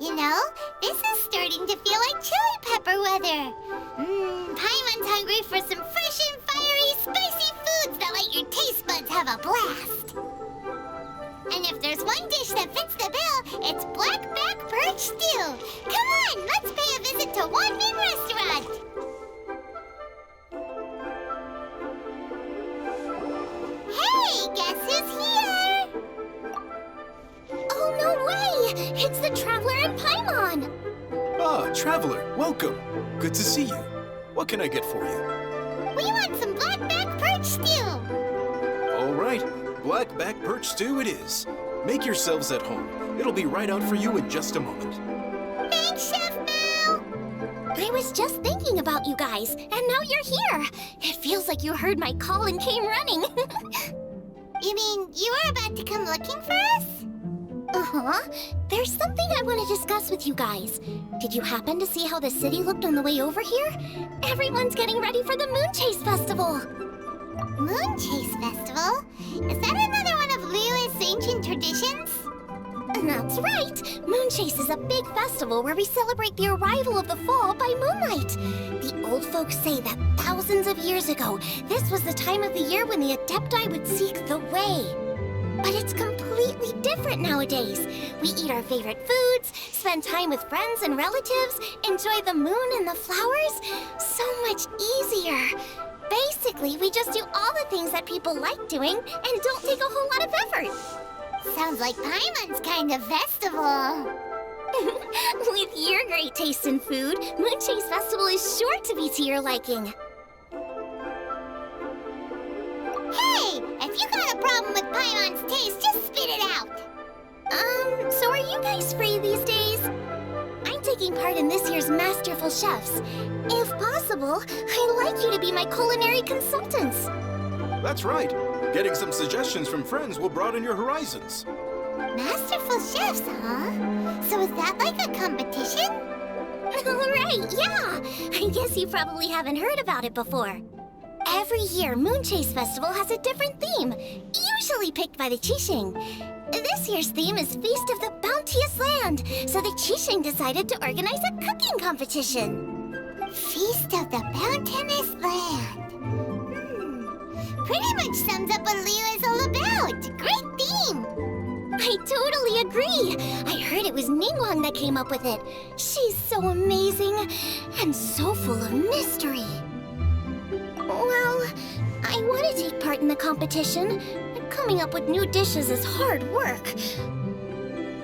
You know, this is starting to feel like chili pepper weather. Paimon's hungry for some fresh and fiery, spicy foods that let your taste buds have a blast. And if there's one dish that fits the bill, it's blackback perch stew. Come on, let's pay a visit to Wanmin Restaurant. Hey, guess who's here? Oh, no way! It's the Traveler and Paimon! Ah, Traveler, welcome. Good to see you. What can I get for you? We want some blackback perch stew. All right, blackback perch stew it is. Make yourselves at home. It'll be right out for you in just a moment. Thanks, Chef Mao. I was just thinking about you guys, and now you're here. It feels like you heard my call and came running. You mean you were about to come looking for us? Uh-huh. There's something I want to discuss with you guys. Did you happen to see how the city looked on the way over here? Everyone's getting ready for the Moonchase Festival. Moonchase Festival? Is that another one of Liyue's ancient traditions? That's right! Moonchase is a big festival where we celebrate the arrival of the fall by moonlight. The old folks say that thousands of years ago, this was the time of the year when the Adepti would seek the way. But it's completely different nowadays. We eat our favorite foods, spend time with friends and relatives, enjoy the moon and the flowers. So much easier. Basically, we just do all the things that people like doing and don't take a whole lot of effort. Sounds like Paimon's kind of festival. With your great taste in food, Moonchase Festival is sure to be to your liking. Hey, if you got a problem with Paimon's taste, just spit it out. So are you guys free these days? I'm taking part in this year's Masterful Chefs. If possible, I'd like you to be my culinary consultants. That's right. Getting some suggestions from friends will broaden your horizons. Masterful chefs, huh? So is that like a competition? Right, yeah! I guess you probably haven't heard about it before. Every year, Moonchase Festival has a different theme, usually picked by the Qixing. This year's theme is Feast of the Bounteous Land, so the Qixing decided to organize a cooking competition. Feast of the Bounteous Land. Pretty much sums up what Liyue is all about. Great theme! I totally agree. I heard it was Ningguang that came up with it. She's so amazing and so full of mystery. Well, I want to take part in the competition. Coming up with new dishes is hard work.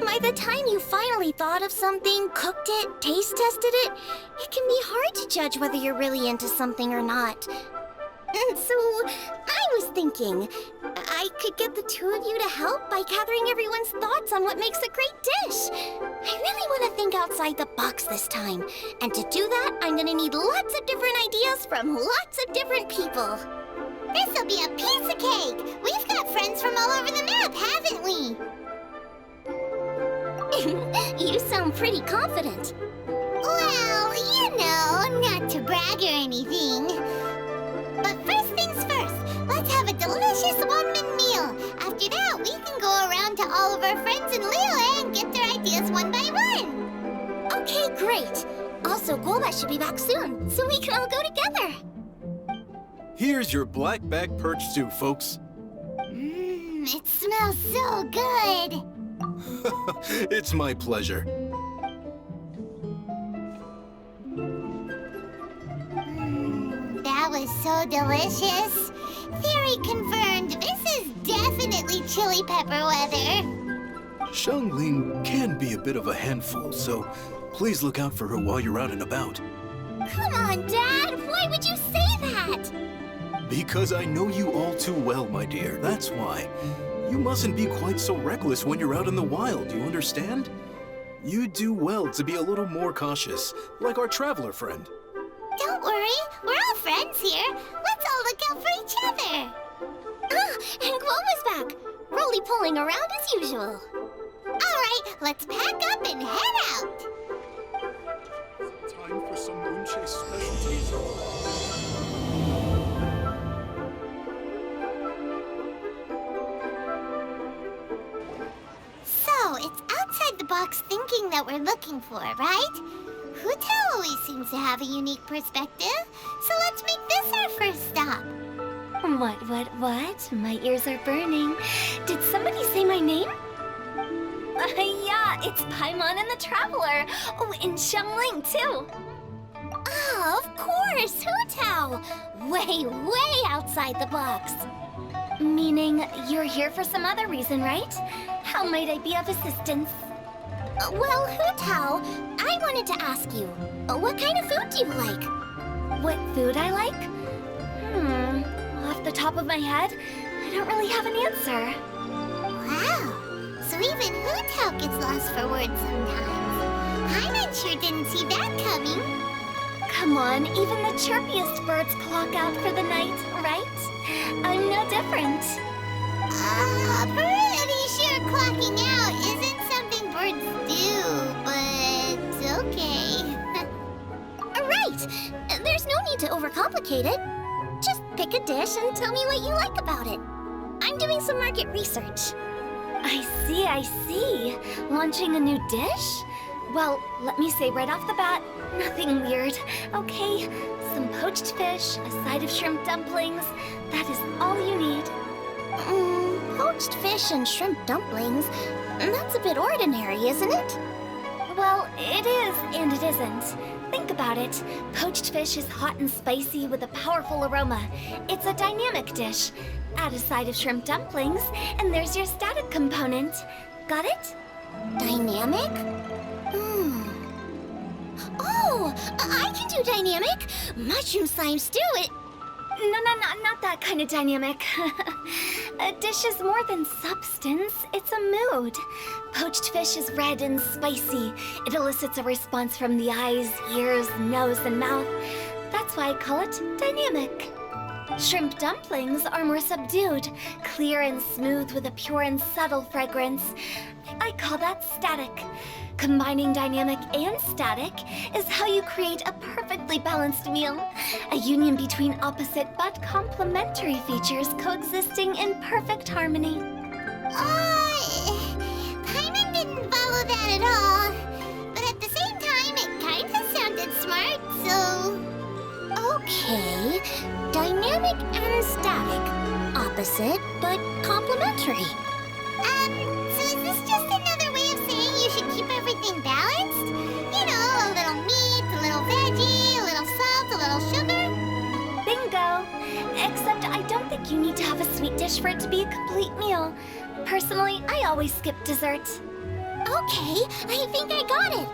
By the time you finally thought of something, cooked it, taste tested it, it can be hard to judge whether you're really into something or not. And so, I was thinking, I could get the two of you to help by gathering everyone's thoughts on what makes a great dish. I really want to think outside the box this time. And to do that, I'm going to need lots of different ideas from lots of different people. This'll be a piece of cake! We've got friends from all over the map, haven't we? You sound pretty confident. Well, you know, not to brag or anything. But first things first, let's have a delicious Wanmin meal. After that, we can go around to all of our friends in Liyue and get their ideas one by one. Okay, great. Also, Golbat should be back soon, so we can all go together. Here's your blackback perch stew, folks. It smells so good. It's my pleasure. That was so delicious. Theory confirmed. This is definitely chili pepper weather. Xiangling can be a bit of a handful, so please look out for her while you're out and about. Come on, Dad! Why would you say that? Because I know you all too well, my dear. That's why. You mustn't be quite so reckless when you're out in the wild, you understand? You do well to be a little more cautious, like our traveler friend. Don't worry, we're all friends here. Let's all look out for each other. And Guoma's back, roly-poling around as usual. All right, let's pack up and head out. Time for some Moonchase specialties. So, it's outside the box thinking that we're looking for, right? Hu Tao always seems to have a unique perspective, so let's make this our first stop. What? My ears are burning. Did somebody say my name? Yeah, it's Paimon and the Traveler. Oh, and Xiangling, too. Oh, of course, Hu Tao. Way outside the box. Meaning you're here for some other reason, right? How might I be of assistance? Well, Hu Tao, I wanted to ask you, what kind of food do you like? What food I like? Off the top of my head, I don't really have an answer. Wow, so even Hu Tao gets lost for words sometimes. Paimon sure didn't see that coming. Come on, even the chirpiest birds clock out for the night, right? I'm no different. Pretty sure clocking out isn't something birds do, but okay. Right! There's no need to overcomplicate it. Just pick a dish and tell me what you like about it. I'm doing some market research. I see. Launching a new dish? Well, let me say right off the bat, nothing weird, okay? Some poached fish, a side of shrimp dumplings. That is all you need. Poached fish and shrimp dumplings? That's a bit ordinary, isn't it? Well, it is and it isn't. Think about it. Poached fish is hot and spicy with a powerful aroma. It's a dynamic dish. Add a side of shrimp dumplings, and there's your static component. Got it? Dynamic? Oh, I can do dynamic. Mushroom slime stew it. No, not that kind of dynamic. A dish is more than substance, it's a mood. Poached fish is red and spicy. It elicits a response from the eyes, ears, nose, and mouth. That's why I call it dynamic. Shrimp dumplings are more subdued, clear and smooth with a pure and subtle fragrance. I call that static. Combining dynamic and static is how you create a perfectly balanced meal. A union between opposite but complementary features coexisting in perfect harmony. Paimon didn't follow that at all. But at the same time, it kinda sounded smart, so... Okay, dynamic and static. Opposite but complementary. So is this just another way of saying you should keep everything balanced? You know, a little meat, a little veggie, a little salt, a little sugar? Bingo! Except I don't think you need to have a sweet dish for it to be a complete meal. Personally, I always skip dessert. Okay, I think I got it.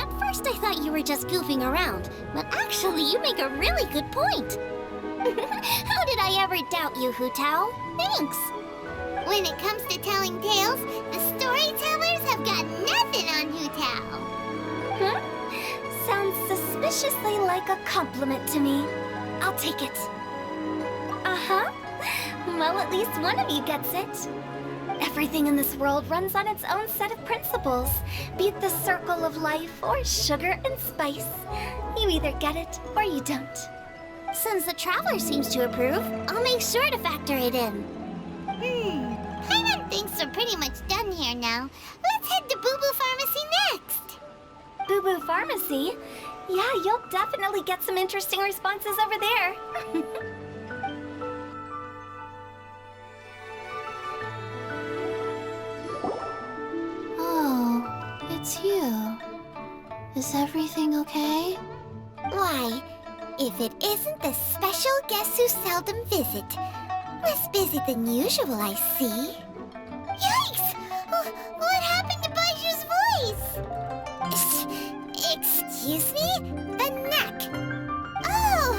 At first I thought you were just goofing around, but actually you make a really good point. How did I ever doubt you, Hu Tao? Thanks. When it comes to telling tales, the storytellers have got nothing on Hu Tao. Sounds suspiciously like a compliment to me. I'll take it. Uh-huh. Well, at least one of you gets it. Everything in this world runs on its own set of principles, be it the circle of life or sugar and spice. You either get it or you don't. Since the Traveler seems to approve, I'll make sure to factor it in. Paimon thinks we're pretty much done here now. Let's head to Boo Boo Pharmacy next. Boo Boo Pharmacy? Yeah, you'll definitely get some interesting responses over there. Oh, it's you. Is everything okay? Why, if it isn't the special guests who seldom visit. Less busy than usual, I see. Yikes! What happened to Baiju's voice? Excuse me? The neck. Oh,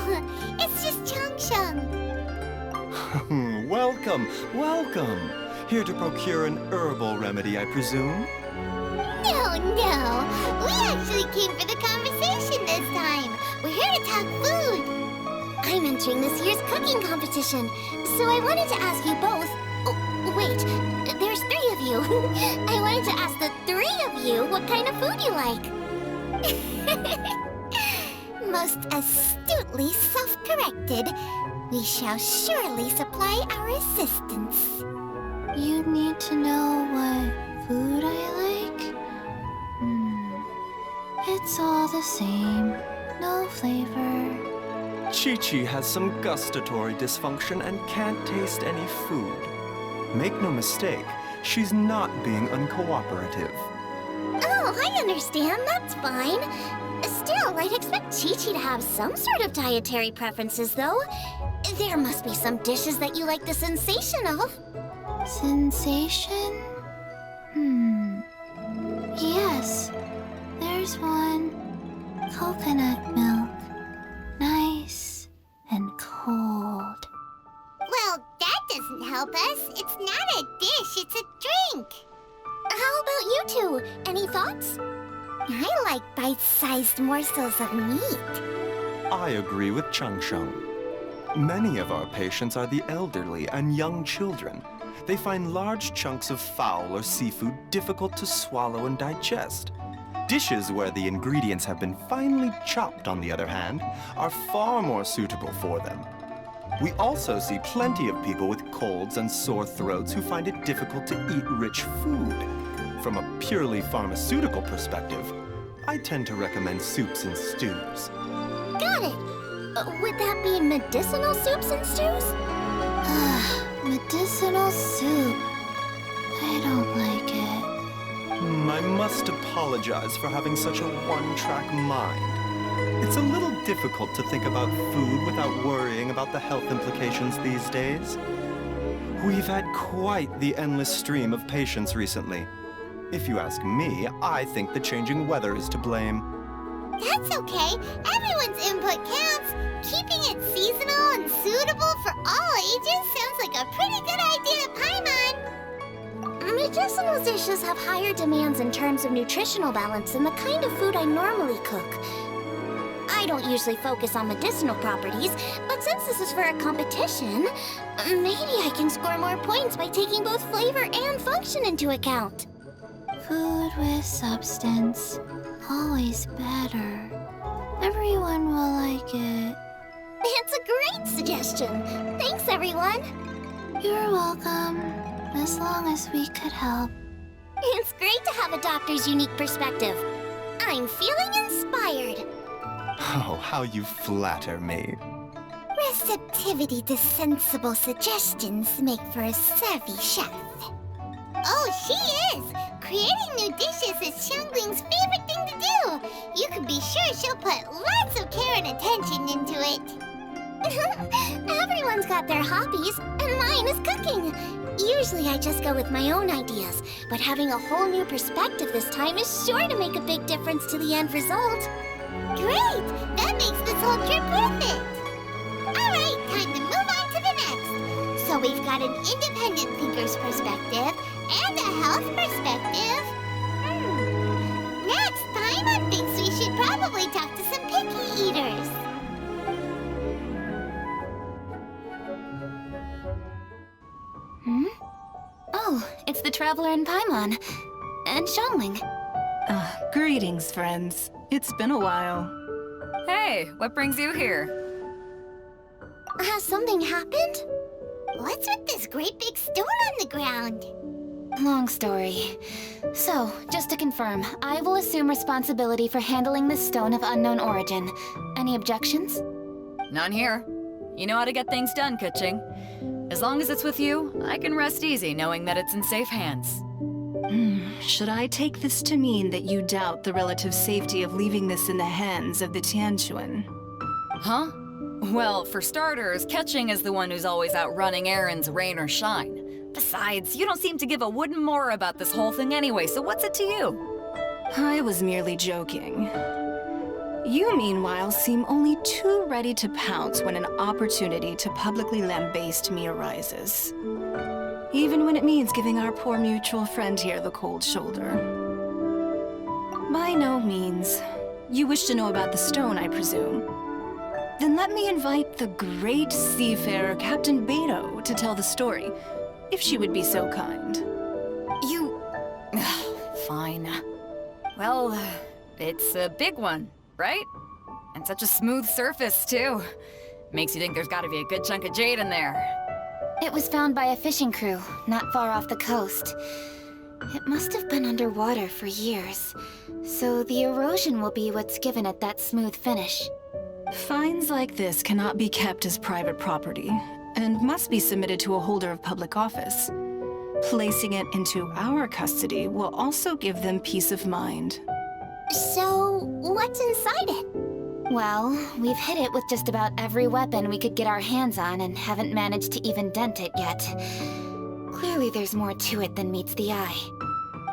it's just Changsheng. Welcome. Here to procure an herbal remedy, I presume? No. We actually came for the conversation this time. We're here to talk food. I'm entering this year's cooking competition, so I wanted to ask you both... Oh, wait, there's 3 of you. I wanted to ask the 3 of you what kind of food you like. Most astutely self-corrected. We shall surely supply our assistance. You need to know what food I like? It's all the same. No flavor. Chi-Chi has some gustatory dysfunction and can't taste any food. Make no mistake, she's not being uncooperative. Oh, I understand. That's fine. Still, I'd expect Chi-Chi to have some sort of dietary preferences, though. There must be some dishes that you like the sensation of. Sensation? Yes. There's one. Coconut milk. Nice and cold. Well, that doesn't help us. It's not a dish, it's a drink. How about you two? Any thoughts? I like bite-sized morsels of meat. I agree with Chang-Sheng. Many of our patients are the elderly and young children. They find large chunks of fowl or seafood difficult to swallow and digest. Dishes where the ingredients have been finely chopped, on the other hand, are far more suitable for them. We also see plenty of people with colds and sore throats who find it difficult to eat rich food. From a purely pharmaceutical perspective, I tend to recommend soups and stews. Got it. Would that be medicinal soups and stews? Medicinal soup. I don't like it. I must apologize for having such a one-track mind. It's a little difficult to think about food without worrying about the health implications these days. We've had quite the endless stream of patients recently. If you ask me, I think the changing weather is to blame. That's okay. Everyone's input counts. Keeping it seasonal and suitable for all ages sounds like a pretty good idea, Paimon. Medicinal dishes have higher demands in terms of nutritional balance than the kind of food I normally cook. I don't usually focus on medicinal properties, but since this is for a competition, maybe I can score more points by taking both flavor and function into account. Food with substance. Always better. Everyone will like it. It's a great suggestion. Thanks, everyone. You're welcome. As long as we could help. It's great to have a doctor's unique perspective. I'm feeling inspired. Oh, how you flatter me. Receptivity to sensible suggestions make for a savvy chef. Oh, she is! Creating new dishes is Xiangling's favorite thing to do. You can be sure she'll put lots of care and attention into it. Everyone's got their hobbies, and mine is cooking. Usually I just go with my own ideas, but having a whole new perspective this time is sure to make a big difference to the end result. Great! That makes this whole trip worth it. Alright, time to move on to the next. So we've got an independent thinker's perspective and a health perspective. Next, Paimon thinks we should probably talk to some picky eaters. Oh, it's the Traveler and Paimon. And Xiangling. Greetings, friends. It's been a while. Hey, what brings you here? Has something happened? What's with this great big stone on the ground? Long story. So, just to confirm, I will assume responsibility for handling this stone of unknown origin. Any objections? None here. You know how to get things done, Keqing. As long as it's with you, I can rest easy knowing that it's in safe hands. Should I take this to mean that you doubt the relative safety of leaving this in the hands of the Tianquan? Huh? Well, for starters, Keqing is the one who's always out running errands, rain or shine. Besides, you don't seem to give a wooden more about this whole thing anyway, so what's it to you? I was merely joking. You, meanwhile, seem only too ready to pounce when an opportunity to publicly lambaste me arises. Even when it means giving our poor mutual friend here the cold shoulder. By no means. You wish to know about the stone, I presume. Then let me invite the great seafarer Captain Beto to tell the story, if she would be so kind. You... Fine. Well, it's a big one, right? And such a smooth surface, too. Makes you think there's gotta be a good chunk of jade in there. It was found by a fishing crew, not far off the coast. It must have been underwater for years, so the erosion will be what's given it that smooth finish. Finds like this cannot be kept as private property, and must be submitted to a holder of public office. Placing it into our custody will also give them peace of mind. So, what's inside it? Well, we've hit it with just about every weapon we could get our hands on and haven't managed to even dent it yet. Clearly there's more to it than meets the eye.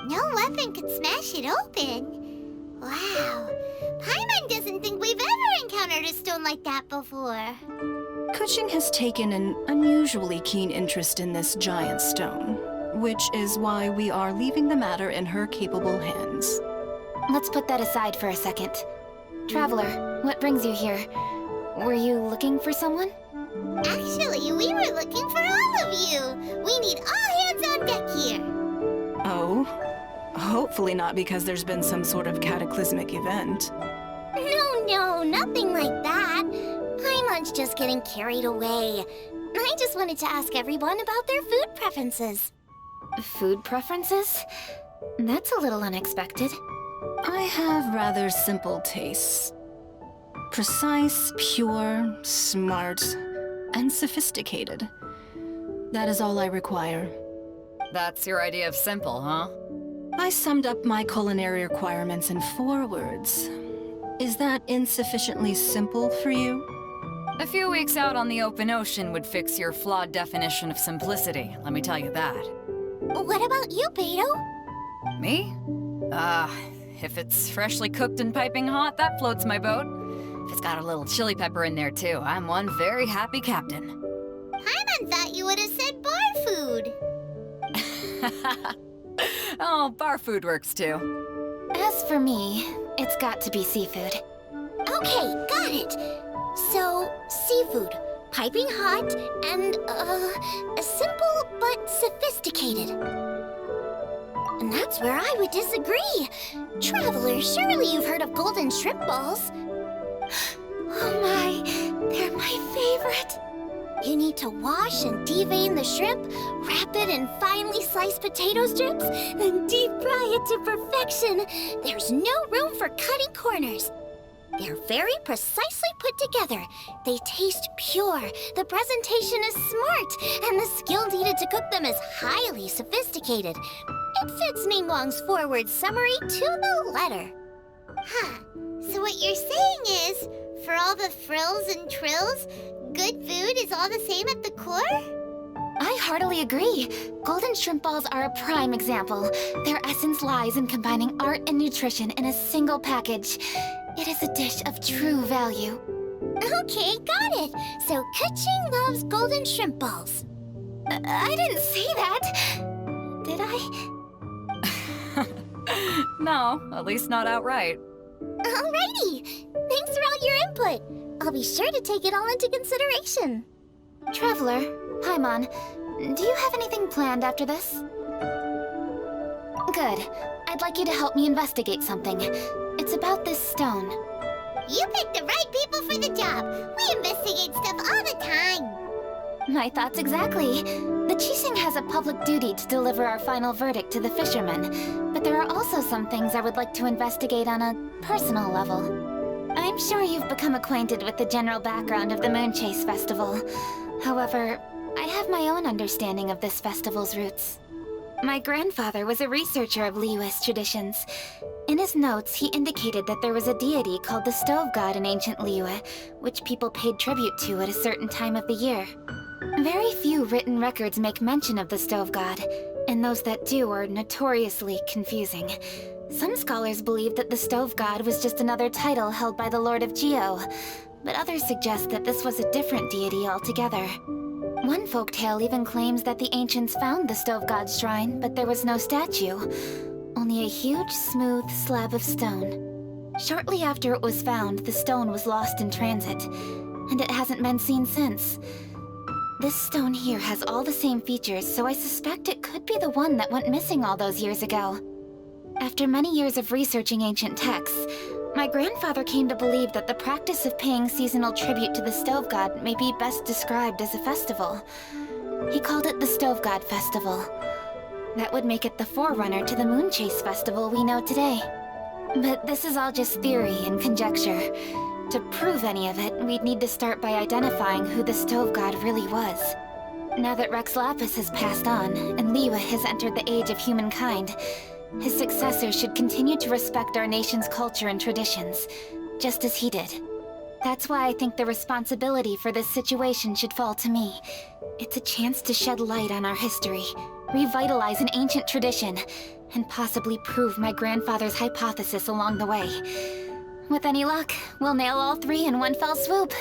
No weapon could smash it open. Wow. Paimon doesn't think we've ever encountered a stone like that before. Kuching has taken an unusually keen interest in this giant stone, which is why we are leaving the matter in her capable hands. Let's put that aside for a second. Traveler, what brings you here? Were you looking for someone? Actually, we were looking for all of you. We need all hands on deck here. Oh? Hopefully not because there's been some sort of cataclysmic event. No, nothing like that. Paimon's just getting carried away. I just wanted to ask everyone about their food preferences. Food preferences? That's a little unexpected. I have rather simple tastes. Precise, pure, smart, and sophisticated. That is all I require. That's your idea of simple, huh? I summed up my culinary requirements in 4 words. Is that insufficiently simple for you? A few weeks out on the open ocean would fix your flawed definition of simplicity, let me tell you that. What about you, Beto? Me? If it's freshly cooked and piping hot, that floats my boat. If it's got a little chili pepper in there too, I'm one very happy captain. Paimon thought you would have said bar food. Oh, bar food works too. As for me, it's got to be seafood. Okay, got it. So, seafood, piping hot, and, simple but sophisticated. And that's where I would disagree. Traveler, surely you've heard of golden shrimp balls. Oh my, they're my favorite. You need to wash and devein the shrimp, wrap it in finely sliced potato strips, then deep fry it to perfection. There's no room for cutting corners. They're very precisely put together. They taste pure, the presentation is smart, and the skill needed to cook them is highly sophisticated. It fits Ningguang's forward summary to the letter. Huh. So what you're saying is, for all the frills and trills, good food is all the same at the core? I heartily agree. Golden shrimp balls are a prime example. Their essence lies in combining art and nutrition in a single package. It is a dish of true value. Okay, got it. So Kuching loves golden shrimp balls. I didn't say that. Did I? No, at least not outright. Alrighty. Thanks for all your input. I'll be sure to take it all into consideration. Traveler, Paimon, do you have anything planned after this? Good. I'd like you to help me investigate something. It's about this stone. You picked the right people for the job. We investigate stuff all the time. My thoughts exactly. The Nyxienx has a public duty to deliver our final verdict to the fishermen, but there are also some things I would like to investigate on a personal level. I'm sure you've become acquainted with the general background of the Moonchase festival. However, I have my own understanding of this festival's roots. My grandfather was a researcher of Liyue's traditions. In his notes, he indicated that there was a deity called the Stove God in ancient Liyue, which people paid tribute to at a certain time of the year. Very few written records make mention of the Stove God, and those that do are notoriously confusing. Some scholars believe that the Stove God was just another title held by the Lord of Geo, but others suggest that this was a different deity altogether. One folktale even claims that the ancients found the Stove God's shrine, but there was no statue, only a huge, smooth slab of stone. Shortly after it was found, the stone was lost in transit, and it hasn't been seen since. This stone here has all the same features, so I suspect it could be the one that went missing all those years ago. After many years of researching ancient texts, my grandfather came to believe that the practice of paying seasonal tribute to the Stove God may be best described as a festival. He called it the Stove God Festival. That would make it the forerunner to the Moonchase festival we know today. But this is all just theory and conjecture. To prove any of it, we'd need to start by identifying who the Stove God really was. Now that Rex Lapis has passed on, and Liwa has entered the age of humankind, his successors should continue to respect our nation's culture and traditions, just as he did. That's why I think the responsibility for this situation should fall to me. It's a chance to shed light on our history, revitalize an ancient tradition, and possibly prove my grandfather's hypothesis along the way. With any luck, we'll nail all three in one fell swoop.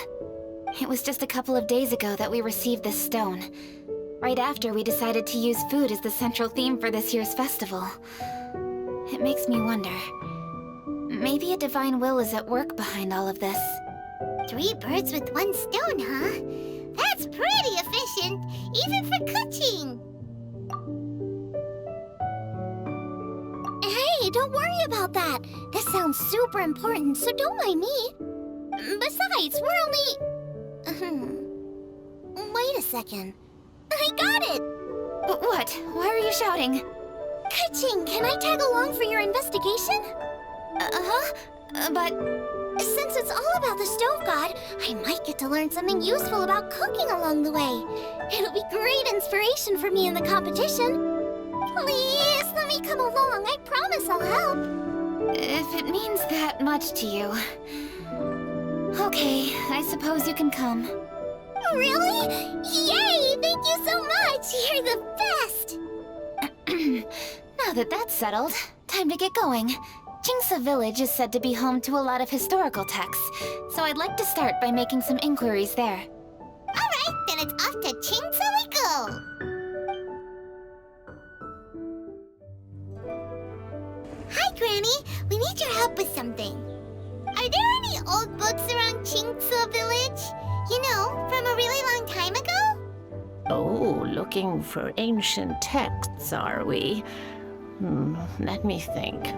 It was just a couple of days ago that we received this stone. Right after we decided to use food as the central theme for this year's festival. It makes me wonder. Maybe a divine will is at work behind all of this. 3 birds with 1 stone, huh? That's pretty efficient, even for cooking. Hey, don't worry about that. This sounds super important, so don't mind me. Besides, we're only... Wait a second. I got it! What? Why are you shouting? Ka-ching, can I tag along for your investigation? But... Since it's all about the Stove God, I might get to learn something useful about cooking along the way. It'll be great inspiration for me in the competition. Please, let me come along. I promise I'll help. If it means that much to you... Okay, I suppose you can come. Really? Yay! Thank you so much! You're the best! Now that that's settled, time to get going. Jinxa Village is said to be home to a lot of historical texts, so I'd like to start by making some inquiries there. Alright, then it's off to Jinxa we go! Hi, Granny. We need your help with something. Are there any old books around Jinxa Village? You know, from a really long time ago? Oh, looking for ancient texts, are we? Let me think.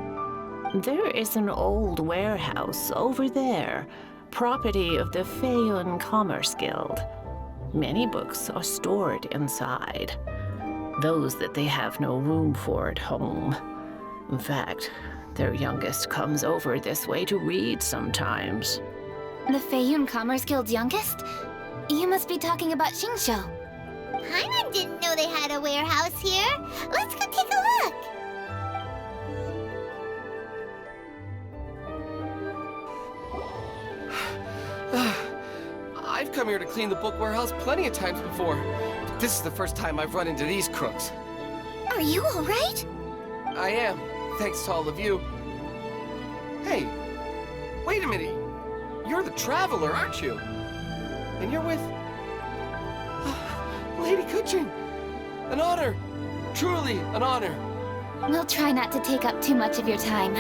There is an old warehouse over there, property of the Feiyun Commerce Guild. Many books are stored inside, those that they have no room for at home. In fact, their youngest comes over this way to read sometimes. The Feiyun Commerce Guild's youngest? You must be talking about Xingqiu. Paimon didn't know they had a warehouse here. Let's go take a look. I've come here to clean the book warehouse plenty of times before, but this is the first time I've run into these crooks. Are you all right? I am, thanks to all of you. Hey, wait a minute. You're the Traveler, aren't you? And you're with... Lady Kuching. An honor. Truly an honor. We'll try not to take up too much of your time.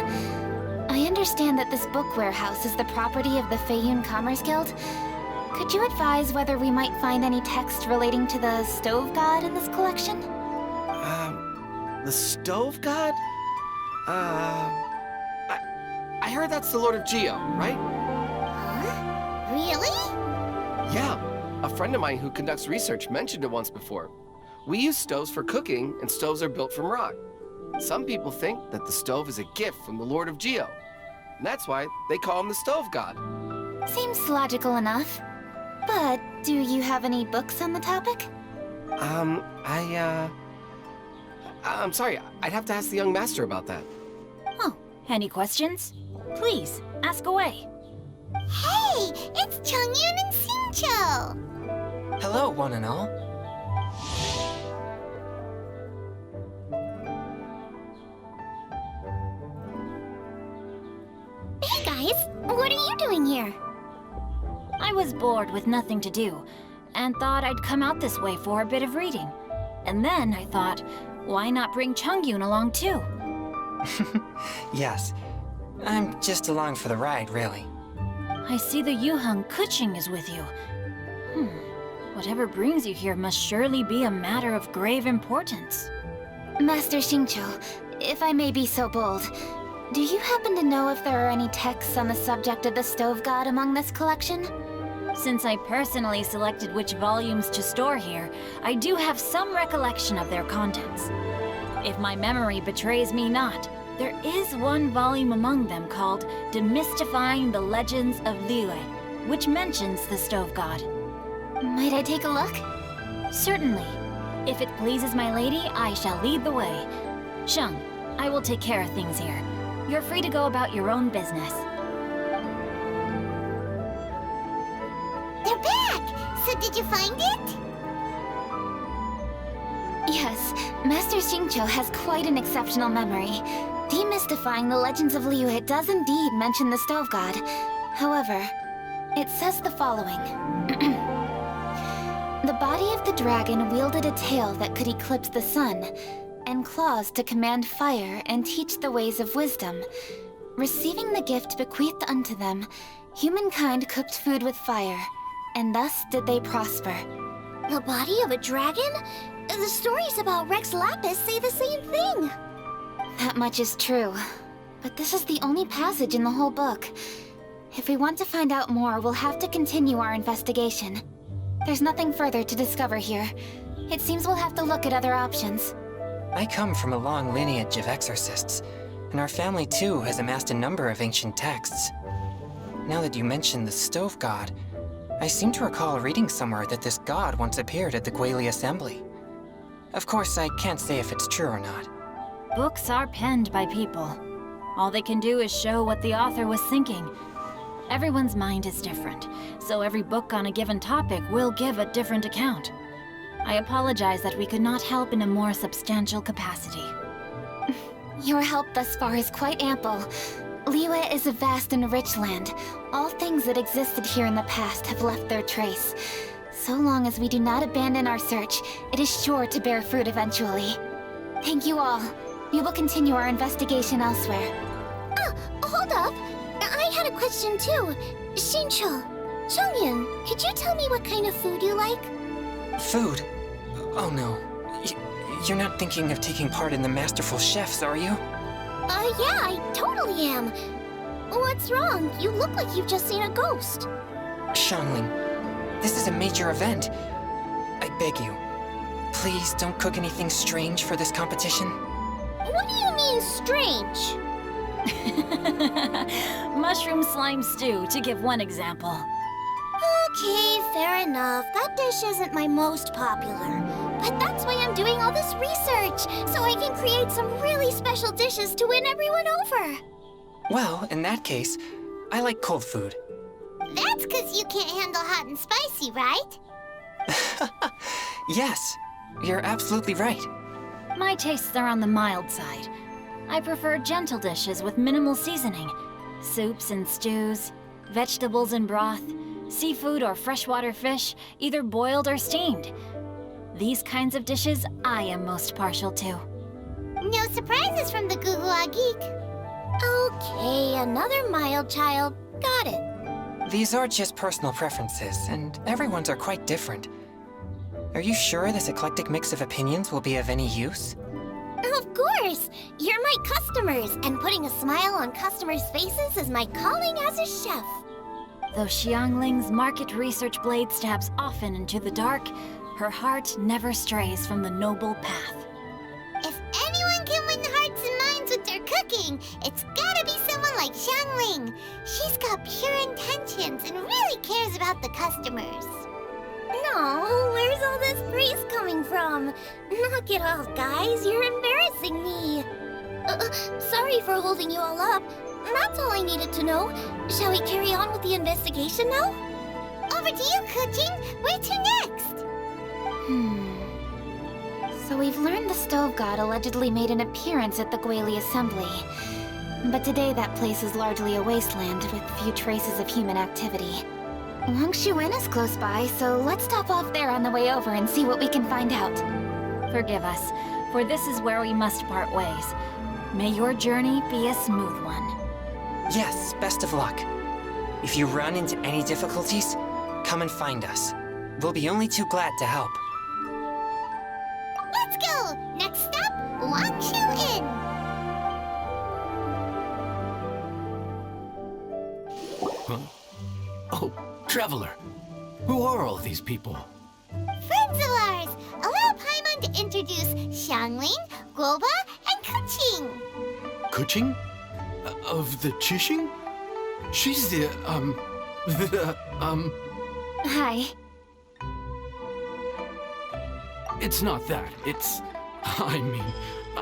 I understand that this book warehouse is the property of the Feiyun Commerce Guild. Could you advise whether we might find any text relating to the Stove God in this collection? The Stove God? I heard that's the Lord of Geo, right? Huh? Really? Yeah. A friend of mine who conducts research mentioned it once before. We use stoves for cooking, and stoves are built from rock. Some people think that the stove is a gift from the Lord of Geo. And that's why they call him the Stove God. Seems logical enough. But do you have any books on the topic? I'm sorry, I'd have to ask the young master about that. Oh, any questions? Please, ask away. Hey, it's Chongyun and Xingqiu. Hello, one and all. Hey guys, what are you doing here? I was bored with nothing to do, and thought I'd come out this way for a bit of reading. And then I thought, why not bring Chongyun along too? Yes, I'm just along for the ride, really. I see the Yuheng Kuching is with you. Whatever brings you here must surely be a matter of grave importance. Master Xingqiu, if I may be so bold, do you happen to know if there are any texts on the subject of the Stove God among this collection? Since I personally selected which volumes to store here, I do have some recollection of their contents. If my memory betrays me not, there is one volume among them called Demystifying the Legends of Liyue, which mentions the Stove God. Might I take a look? Certainly. If it pleases my lady, I shall lead the way. Sheng, I will take care of things here. You're free to go about your own business. They're back! So did you find it? Yes, Master Xingqiu has quite an exceptional memory. Demystifying the legends of Liyue does indeed mention the Stove God. However, it says the following. The body of the dragon wielded a tail that could eclipse the sun, and claws to command fire and teach the ways of wisdom. Receiving the gift bequeathed unto them, humankind cooked food with fire, and thus did they prosper. The body of a dragon? The stories about Rex Lapis say the same thing. That much is true, but this is the only passage in the whole book. If we want to find out more, we'll have to continue our investigation. There's nothing further to discover here. It seems we'll have to look at other options. I come from a long lineage of exorcists, and our family too has amassed a number of ancient texts. Now that you mention the Stove God, I seem to recall reading somewhere that this god once appeared at the Guili Assembly. Of course, I can't say if it's true or not. Books are penned by people. All they can do is show what the author was thinking. Everyone's mind is different, so every book on a given topic will give a different account. I apologize that we could not help in a more substantial capacity. Your help thus far is quite ample. Liyue is a vast and rich land. All things that existed here in the past have left their trace. So long as we do not abandon our search, it is sure to bear fruit eventually. Thank you all. We will continue our investigation elsewhere. Hold up. I had a question too. Xingqiu, Chongyan, could you tell me what kind of food you like? Food? Oh no. You're not thinking of taking part in the Masterful Chefs, are you? Yeah, I totally am. What's wrong? You look like you've just seen a ghost. Xiangling, this is a major event. I beg you, please don't cook anything strange for this competition. What do you mean, strange? Mushroom slime stew, to give one example. Okay, fair enough. That dish isn't my most popular. But that's why I'm doing all this research, so I can create some really special dishes to win everyone over. Well, in that case, I like cold food. That's because you can't handle hot and spicy, right? Yes, you're absolutely right. My tastes are on the mild side. I prefer gentle dishes with minimal seasoning. Soups and stews, vegetables and broth, seafood or freshwater fish, either boiled or steamed. These kinds of dishes I am most partial to. No surprises from the Gugua Geek. Okay, another mild child. Got it. These are just personal preferences, and everyone's are quite different. Are you sure this eclectic mix of opinions will be of any use? Of course! You're my customers, and putting a smile on customers' faces is my calling as a chef. Though Xiangling's market research blade stabs often into the dark, her heart never strays from the noble path. If anyone can win hearts and minds with their cooking, it's gotta be someone like Xiangling. She's got pure intentions and really cares about the customers. No, where's all this praise coming from? Knock it off, guys. You're embarrassing me. Sorry for holding you all up. That's all I needed to know. Shall we carry on with the investigation now? Over to you, Kuching. Where to next? So we've learned the Stove God allegedly made an appearance at the Guili Assembly. But today that place is largely a wasteland with few traces of human activity. Wangshuin is close by, so let's stop off there on the way over and see what we can find out. Forgive us, for this is where we must part ways. May your journey be a smooth one. Yes, best of luck. If you run into any difficulties, come and find us. We'll be only too glad to help. Let's go! Next stop, Wangshuin! Huh? Oh, Traveler. Who are all these people? Friends of ours! Allow Paimon to introduce Xiangling, Goba, and Kuching. Kuching? Of the Qixing? She's Hi. It's not that.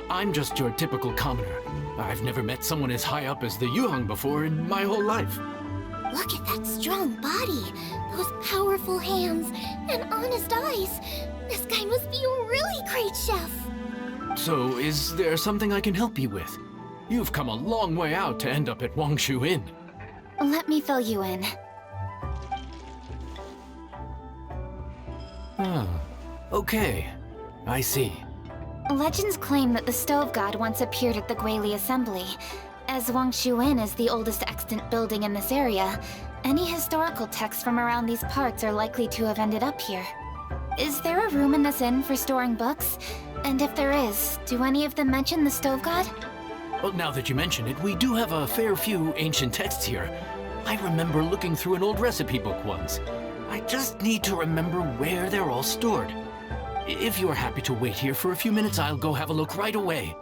I'm just your typical commoner. I've never met someone as high up as the Yuheng before in my whole life. Look at that strong body, those powerful hands, and honest eyes. This guy must be a really great chef. So, is there something I can help you with? You've come a long way out to end up at Wangshu Inn. Let me fill you in. Oh, okay. I see. Legends claim that the Stove God once appeared at the Guili Assembly. As Wangshu Inn is the oldest extant building in this area, any historical texts from around these parts are likely to have ended up here. Is there a room in this inn for storing books? And if there is, do any of them mention the Stove God? Well, now that you mention it, we do have a fair few ancient texts here. I remember looking through an old recipe book once. I just need to remember where they're all stored. If you are happy to wait here for a few minutes, I'll go have a look right away.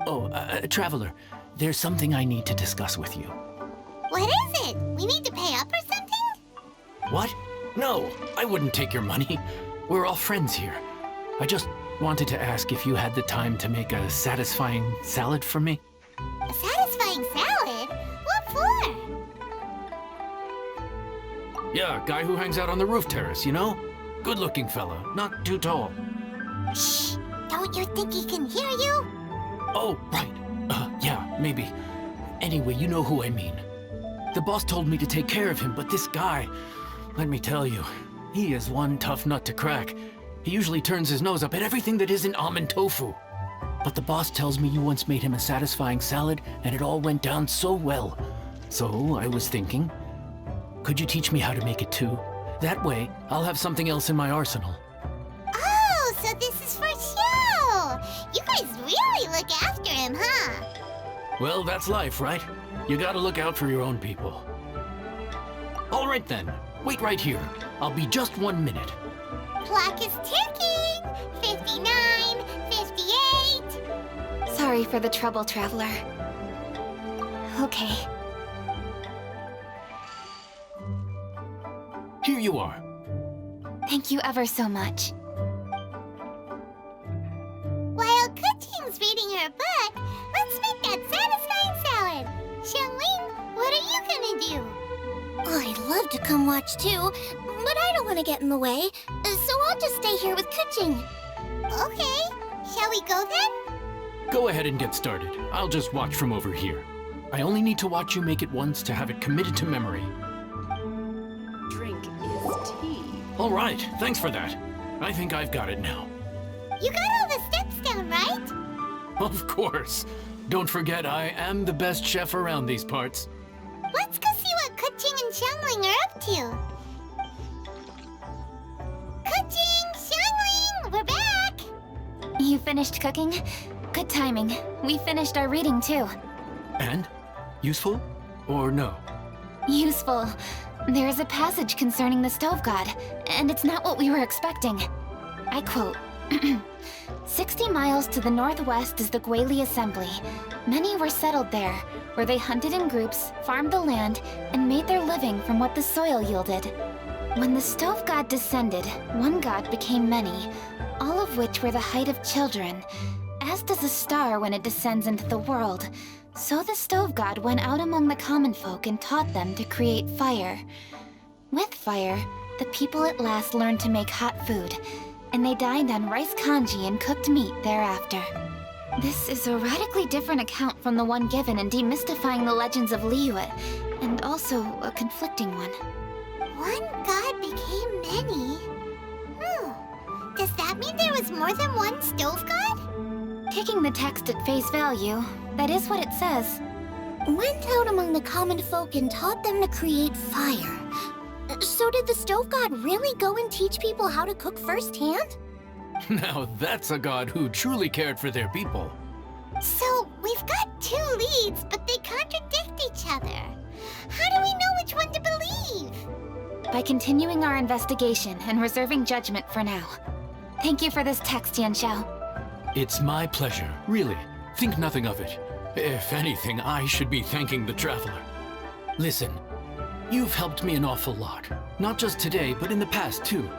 Oh, Traveler, there's something I need to discuss with you. What is it? We need to pay up or something? What? No, I wouldn't take your money. We're all friends here. I just wanted to ask if you had the time to make a satisfying salad for me. A satisfying salad? What for? Yeah, guy who hangs out on the roof terrace, you know? Good-looking fella, not too tall. Shh! Don't you think he can hear you? Oh, right. Yeah, maybe. Anyway, you know who I mean. The boss told me to take care of him, but this guy, let me tell you, he is one tough nut to crack. He usually turns his nose up at everything that isn't almond tofu. But the boss tells me you once made him a satisfying salad, and it all went down so well. So I was thinking, could you teach me how to make it too? That way, I'll have something else in my arsenal. Oh, so this is for show! You guys really look after him, huh? Well, that's life, right? You gotta look out for your own people. All right then, wait right here. I'll be just 1 minute. Clock is ticking! 59, 58... Sorry for the trouble, Traveler. Okay. Here you are. Thank you ever so much. While Kuching's reading her book, let's make that satisfying salad. Xiangling, what are you gonna do? Oh, I'd love to come watch too, but I don't want to get in the way, so I'll just stay here with Kuching. Okay, shall we go then? Go ahead and get started. I'll just watch from over here. I only need to watch you make it once to have it committed to memory. Drink is tea. All right, thanks for that. I think I've got it now. You got all the steps down, right? Of course. Don't forget, I am the best chef around these parts. Let's go see what Kuching and Xiangling are up to. Kuching! Xiangling! We're back! You finished cooking? Good timing. We finished our reading too. And? Useful? Or no? Useful. There is a passage concerning the Stove God, and it's not what we were expecting. I quote, 60 miles to the northwest is the Guili Assembly. Many were settled there, where they hunted in groups, farmed the land, and made their living from what the soil yielded. When the Stove God descended, one god became many, all of which were the height of children. As does a star when it descends into the world, so the Stove God went out among the common folk and taught them to create fire. With fire, the people at last learned to make hot food, and they dined on rice congee and cooked meat thereafter. This is a radically different account from the one given in Demystifying the Legends of Liyue, and also a conflicting one. One god became many? Does that mean there was more than one Stove God? Taking the text at face value, that is what it says. Went out among the common folk and taught them to create fire. So did the Stove God really go and teach people how to cook firsthand? Now that's a god who truly cared for their people. So, we've got two leads, but they contradict each other. How do we know which one to believe? By continuing our investigation and reserving judgment for now. Thank you for this text, Yanxiao. It's my pleasure, really. Think nothing of it. If anything, I should be thanking the traveler. Listen, you've helped me an awful lot. Not just today, but in the past, too.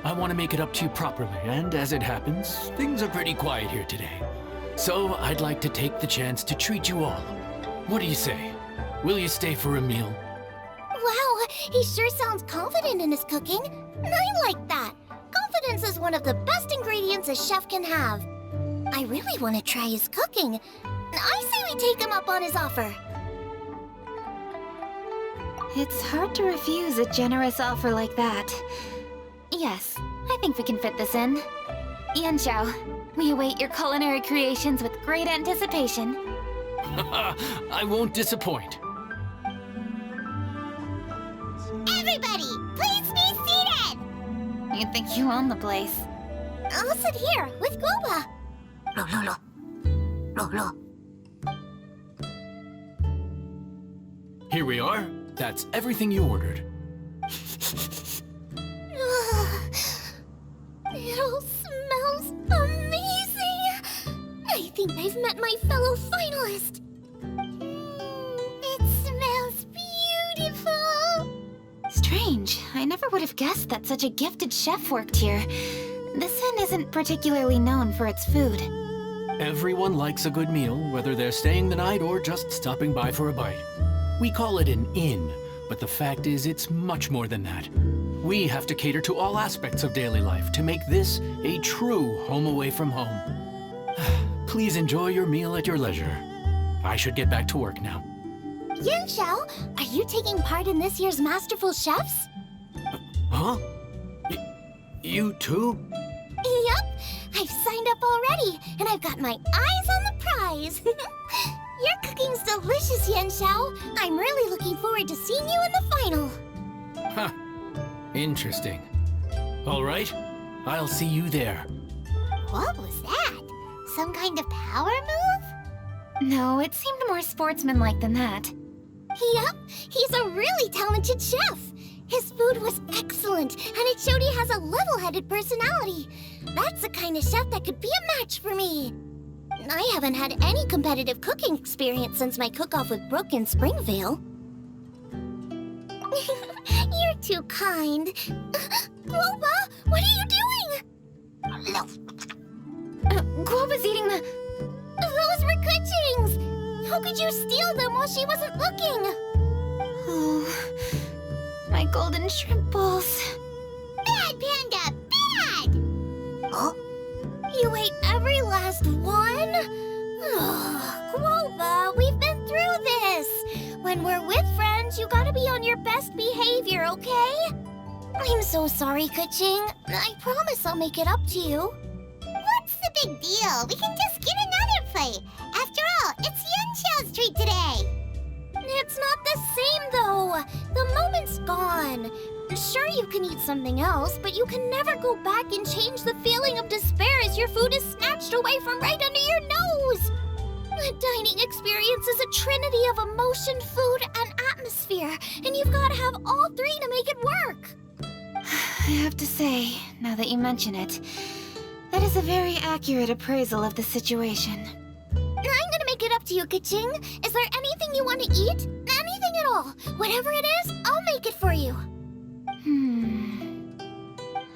I want to make it up to you properly, and as it happens, things are pretty quiet here today. So I'd like to take the chance to treat you all. What do you say? Will you stay for a meal? Wow, he sure sounds confident in his cooking. I like that. Confidence is one of the best ingredients a chef can have. I really want to try his cooking. I say we take him up on his offer. It's hard to refuse a generous offer like that. Yes, I think we can fit this in. Yanxiao, we await your culinary creations with great anticipation. I won't disappoint. Everybody, please be seated! You think you own the place. I'll sit here with Guoba. Here we are. That's everything you ordered. It all smells amazing! I think I've met my fellow finalist! It smells beautiful! Strange. I never would have guessed that such a gifted chef worked here. This inn isn't particularly known for its food. Everyone likes a good meal, whether they're staying the night or just stopping by for a bite. We call it an inn, but the fact is it's much more than that. We have to cater to all aspects of daily life to make this a true home away from home. Please enjoy your meal at your leisure. I should get back to work now. Yanxiao, are you taking part in this year's Masterful Chefs? Huh? You too? Yup, I've signed up already, and I've got my eyes on the prize. Your cooking's delicious, Yanxiao. I'm really looking forward to seeing you in the final. Huh. Interesting. All right, I'll see you there. What was that? Some kind of power move? No, it seemed more sportsmanlike than that. Yup, he's a really talented chef. His food was excellent, and it showed he has a level-headed personality. That's the kind of chef that could be a match for me. I haven't had any competitive cooking experience since my cook-off with Brooke in Springvale. You're too kind. Guoba, what are you doing? Guoba's eating the... Those were Nyxienx! How could you steal them while she wasn't looking? Oh, my golden shrimp balls. Bad, Panda, bad! Huh? You ate every last one? Guoba, we've been through this. When we're with friends, you gotta be on your best behavior, okay? I'm so sorry, Nyxienx. I promise I'll make it up to you. What's the big deal? We can just get another plate. After all, it's Yanxiao's treat today. It's not the same, though. The moment's gone. Sure, you can eat something else, but you can never go back and change the feeling of despair as your food is snatched away from right under your nose. A dining experience is a trinity of emotion, food, and atmosphere, and you've got to have all three to make it work. I have to say, now that you mention it, that is a very accurate appraisal of the situation. I'm gonna make it up to you, Nyxienx. Is there anything you want to eat? Anything at all. Whatever it is, I'll make it for you.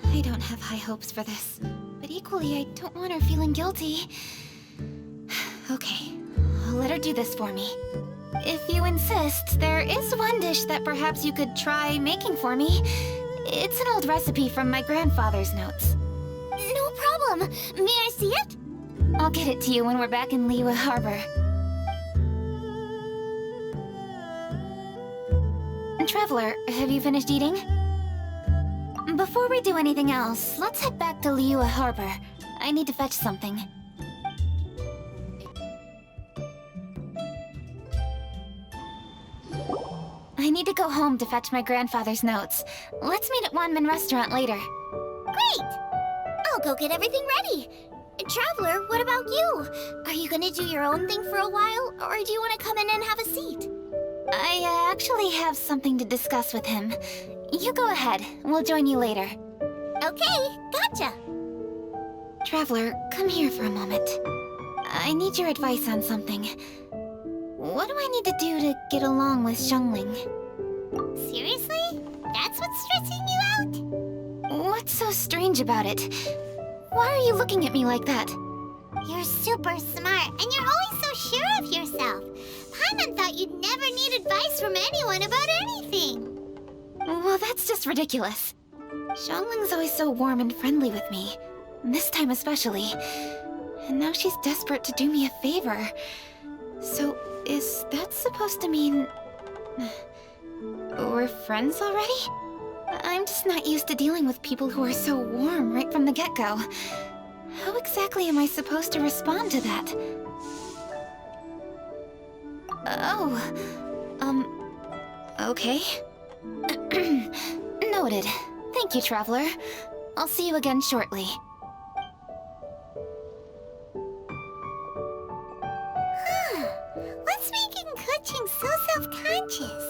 I don't have high hopes for this, but equally I don't want her feeling guilty. Okay, I'll let her do this for me. If you insist, there is one dish that perhaps you could try making for me. It's an old recipe from my grandfather's notes. No problem. May I see it? I'll get it to you when we're back in Liyue Harbor. Traveler, have you finished eating? Before we do anything else, let's head back to Liyue Harbor. I need to fetch something. I need to go home to fetch my grandfather's notes. Let's meet at Wanmin Restaurant later. Great! I'll go get everything ready. Traveler, what about you? Are you gonna do your own thing for a while, or do you want to come in and have a seat? I actually have something to discuss with him. You go ahead. We'll join you later. Okay, gotcha. Traveler, come here for a moment. I need your advice on something. What do I need to do to get along with Xiangling? Seriously? That's what's stressing you out? What's so strange about it? Why are you looking at me like that? You're super smart, and you're always so sure of yourself. Paimon thought you'd never need advice from anyone about anything. Well, that's just ridiculous. Xiangling's always so warm and friendly with me. This time especially. And now she's desperate to do me a favor. So, is that supposed to mean... we're friends already? I'm just not used to dealing with people who are so warm right from the get-go. How exactly am I supposed to respond to that? Okay. Noted. Thank you, Traveler. I'll see you again shortly. What's making Keqing so self-conscious?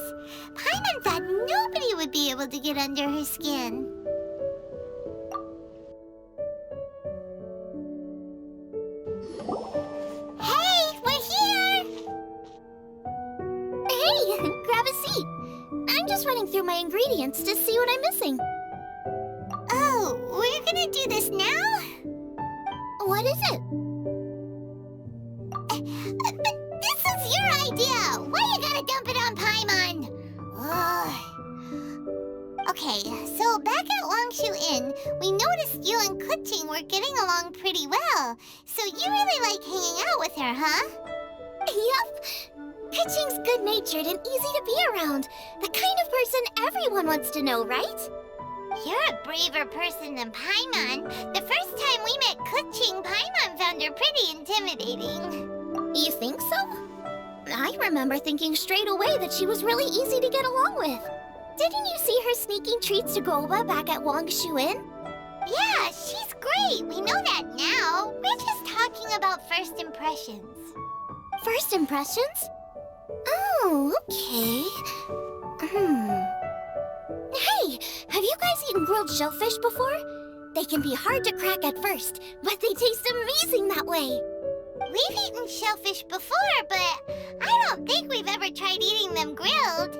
Paimon thought nobody would be able to get under her skin. Hey, we're here! Hey, grab a seat. I'm just running through my ingredients to see what I'm missing. Oh, we're gonna do this now? What is it? But this was your idea! Why you gotta dump it on Paimon? Ugh. Okay, so back at Wangshu Inn, we noticed you and Keqing were getting along pretty well. So you really like hanging out with her, huh? Yup. Keqing's good-natured and easy to be around. The kind of person everyone wants to know, right? You're a braver person than Paimon. The first time we met Keqing, Paimon found her pretty intimidating. You think so? I remember thinking straight away that she was really easy to get along with. Didn't you see her sneaking treats to Goba back at Wangshu Inn? Yeah, she's great. We know that now. We're just talking about first impressions. First impressions? Oh, okay. Hey, have you guys eaten grilled shellfish before? They can be hard to crack at first, but they taste amazing that way. We've eaten shellfish before, but I don't think we've ever tried eating them grilled.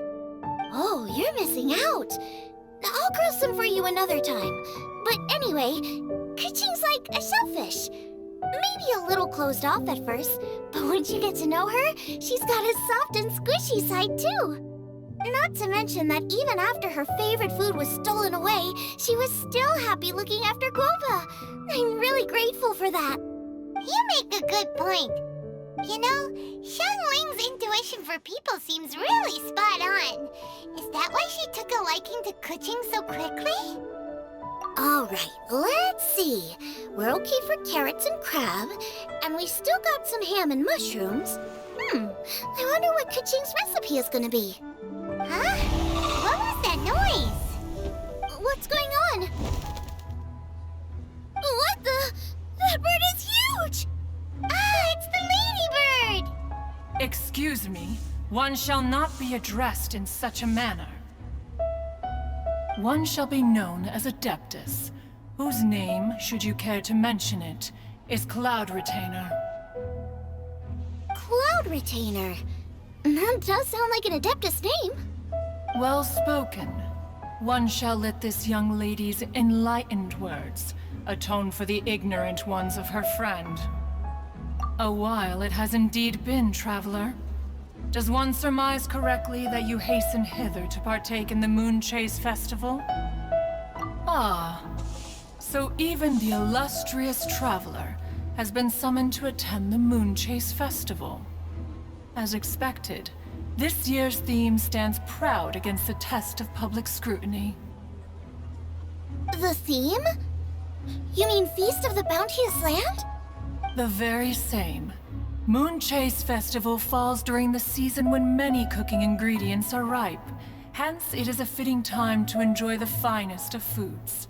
Oh, you're missing out. I'll grill some for you another time. But anyway, Keqing's like a shellfish. Maybe a little closed off at first, but once you get to know her, she's got a soft and squishy side too. Not to mention that even after her favorite food was stolen away, she was still happy looking after Goba. I'm really grateful for that. You make a good point. You know, Xiangling's intuition for people seems really spot on. Is that why she took a liking to Keqing so quickly? Alright, let's see. We're okay for carrots and crab, and we still got some ham and mushrooms. I wonder what Keqing's recipe is gonna be. Huh? What was that noise? What's going on? What the? That bird is huge! Ah, it's the ladybird! Excuse me, one shall not be addressed in such a manner. One shall be known as Adeptus, whose name, should you care to mention it, is Cloud Retainer. Cloud Retainer? That does sound like an Adeptus name. Well spoken. One shall let this young lady's enlightened words atone for the ignorant ones of her friend. A while it has indeed been, traveler. Does one surmise correctly that you hasten hither to partake in the Moonchase festival? Ah, so even the illustrious traveler has been summoned to attend the Moonchase festival. As expected, this year's theme stands proud against the test of public scrutiny. The theme? You mean Feast of the Bounteous Land? The very same. Moonchase Festival falls during the season when many cooking ingredients are ripe. Hence, it is a fitting time to enjoy the finest of foods.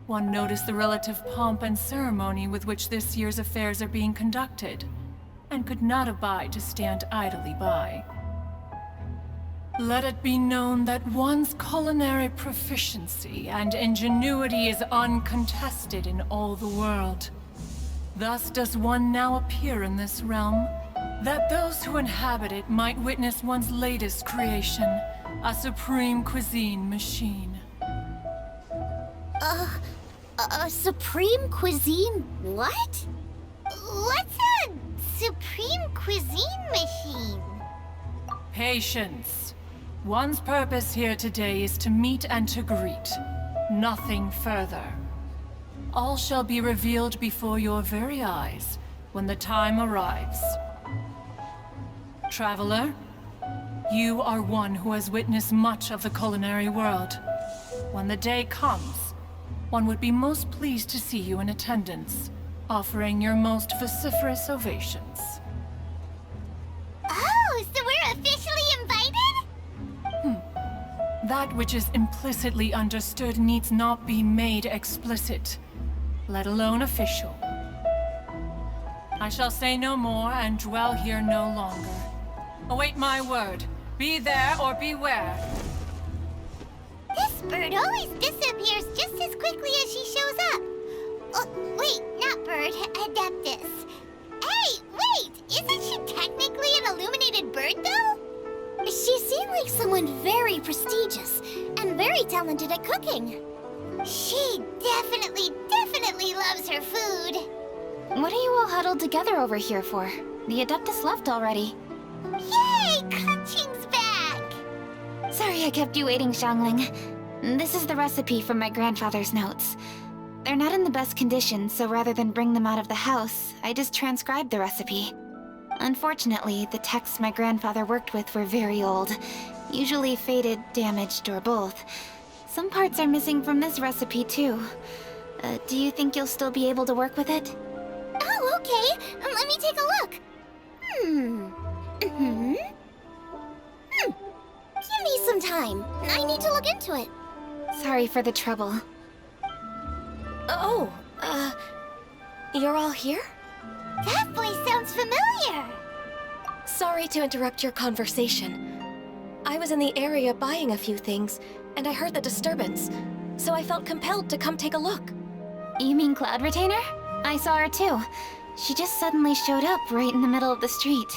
One noticed the relative pomp and ceremony with which this year's affairs are being conducted, and could not abide to stand idly by. Let it be known that one's culinary proficiency and ingenuity is uncontested in all the world. Thus does one now appear in this realm, that those who inhabit it might witness one's latest creation, a supreme cuisine machine. A supreme cuisine what? What's a supreme cuisine machine? Patience. One's purpose here today is to meet and to greet. Nothing further. All shall be revealed before your very eyes when the time arrives. Traveler, you are one who has witnessed much of the culinary world. When the day comes, one would be most pleased to see you in attendance, offering your most vociferous ovations. Oh, so we're officially invited? That which is implicitly understood needs not be made explicit, let alone official. I shall say no more and dwell here no longer. Await my word. Be there or beware. This bird always disappears just as quickly as she shows up. Oh, wait, not bird, Adeptus. Hey, wait, isn't she technically an illuminated bird, though? She seemed like someone very prestigious and very talented at cooking. She definitely loves her food. What are you all huddled together over here for? The Adeptus left already. Yay! Kaching's back! Sorry I kept you waiting, Xiangling. This is the recipe from my grandfather's notes. They're not in the best condition, so rather than bring them out of the house, I just transcribed the recipe. Unfortunately, the texts my grandfather worked with were very old. Usually faded, damaged, or both. Some parts are missing from this recipe, too. Do you think you'll still be able to work with it? Oh, okay. Let me take a look. Give me some time. I need to look into it. Sorry for the trouble. Oh, you're all here? That voice sounds familiar. Sorry to interrupt your conversation. I was in the area buying a few things, and I heard the disturbance, so I felt compelled to come take a look. You mean Cloud Retainer? I saw her too. She just suddenly showed up right in the middle of the street.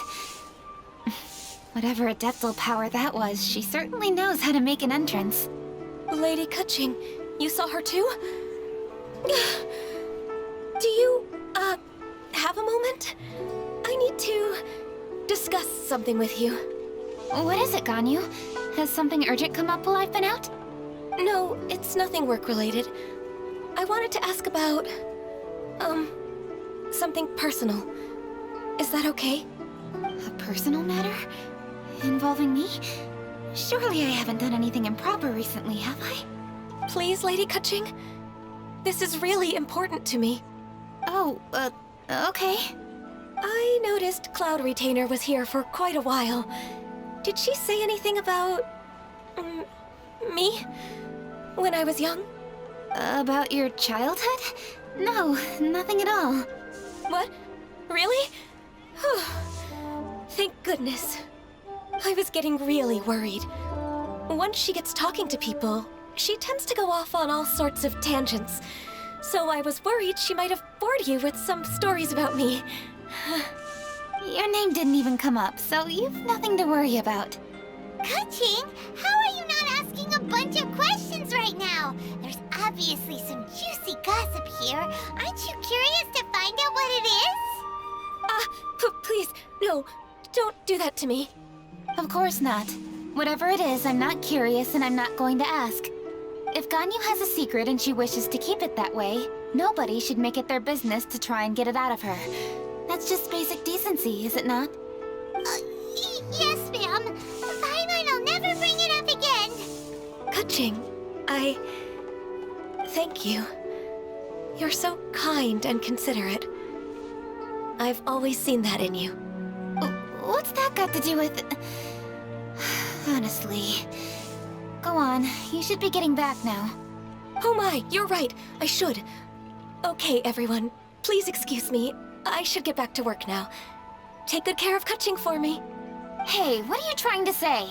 Whatever adeptal power that was, she certainly knows how to make an entrance. Lady Kaching, you saw her too? Do you, have a moment? I need to discuss something with you. What is it, Ganyu? Has something urgent come up while I've been out? No, it's nothing work-related. I wanted to ask about, something personal. Is that okay? A personal matter? Involving me? Surely I haven't done anything improper recently, have I? Please, Lady Kaching. This is really important to me. Oh, okay. I noticed Cloud Retainer was here for quite a while. Did she say anything about... me? When I was young? About your childhood? No, nothing at all. What? Really? Thank goodness. I was getting really worried. Once she gets talking to people, she tends to go off on all sorts of tangents. So I was worried she might have bored you with some stories about me. Your name didn't even come up, so you've nothing to worry about. Kaching, how are you not asking a bunch of questions right now? There's obviously some juicy gossip here. Aren't you curious to find out what it is? Please, no, don't do that to me. Of course not. Whatever it is, I'm not curious and I'm not going to ask. If Ganyu has a secret and she wishes to keep it that way, nobody should make it their business to try and get it out of her. That's just basic decency, is it not? Yes, ma'am. Fine, I'll never bring it up again. Kaching, thank you. You're so kind and considerate. I've always seen that in you. What's that got to do with... Honestly. Go on, you should be getting back now. Oh my, you're right, I should. Okay, everyone, please excuse me. I should get back to work now. Take good care of Kaching for me. Hey, what are you trying to say?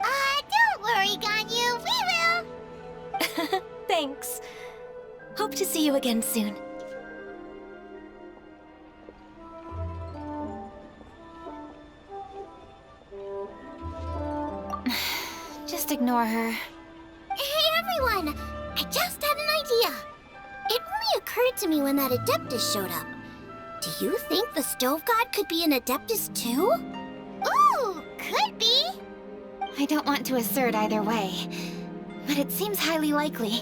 Don't worry, Ganyu, we will. Thanks. Hope to see you again soon. ignore her. Hey everyone! I just had an idea. It only occurred to me when that Adeptus showed up. Do you think the Stove God could be an Adeptus too? Ooh, could be. I don't want to assert either way, but it seems highly likely.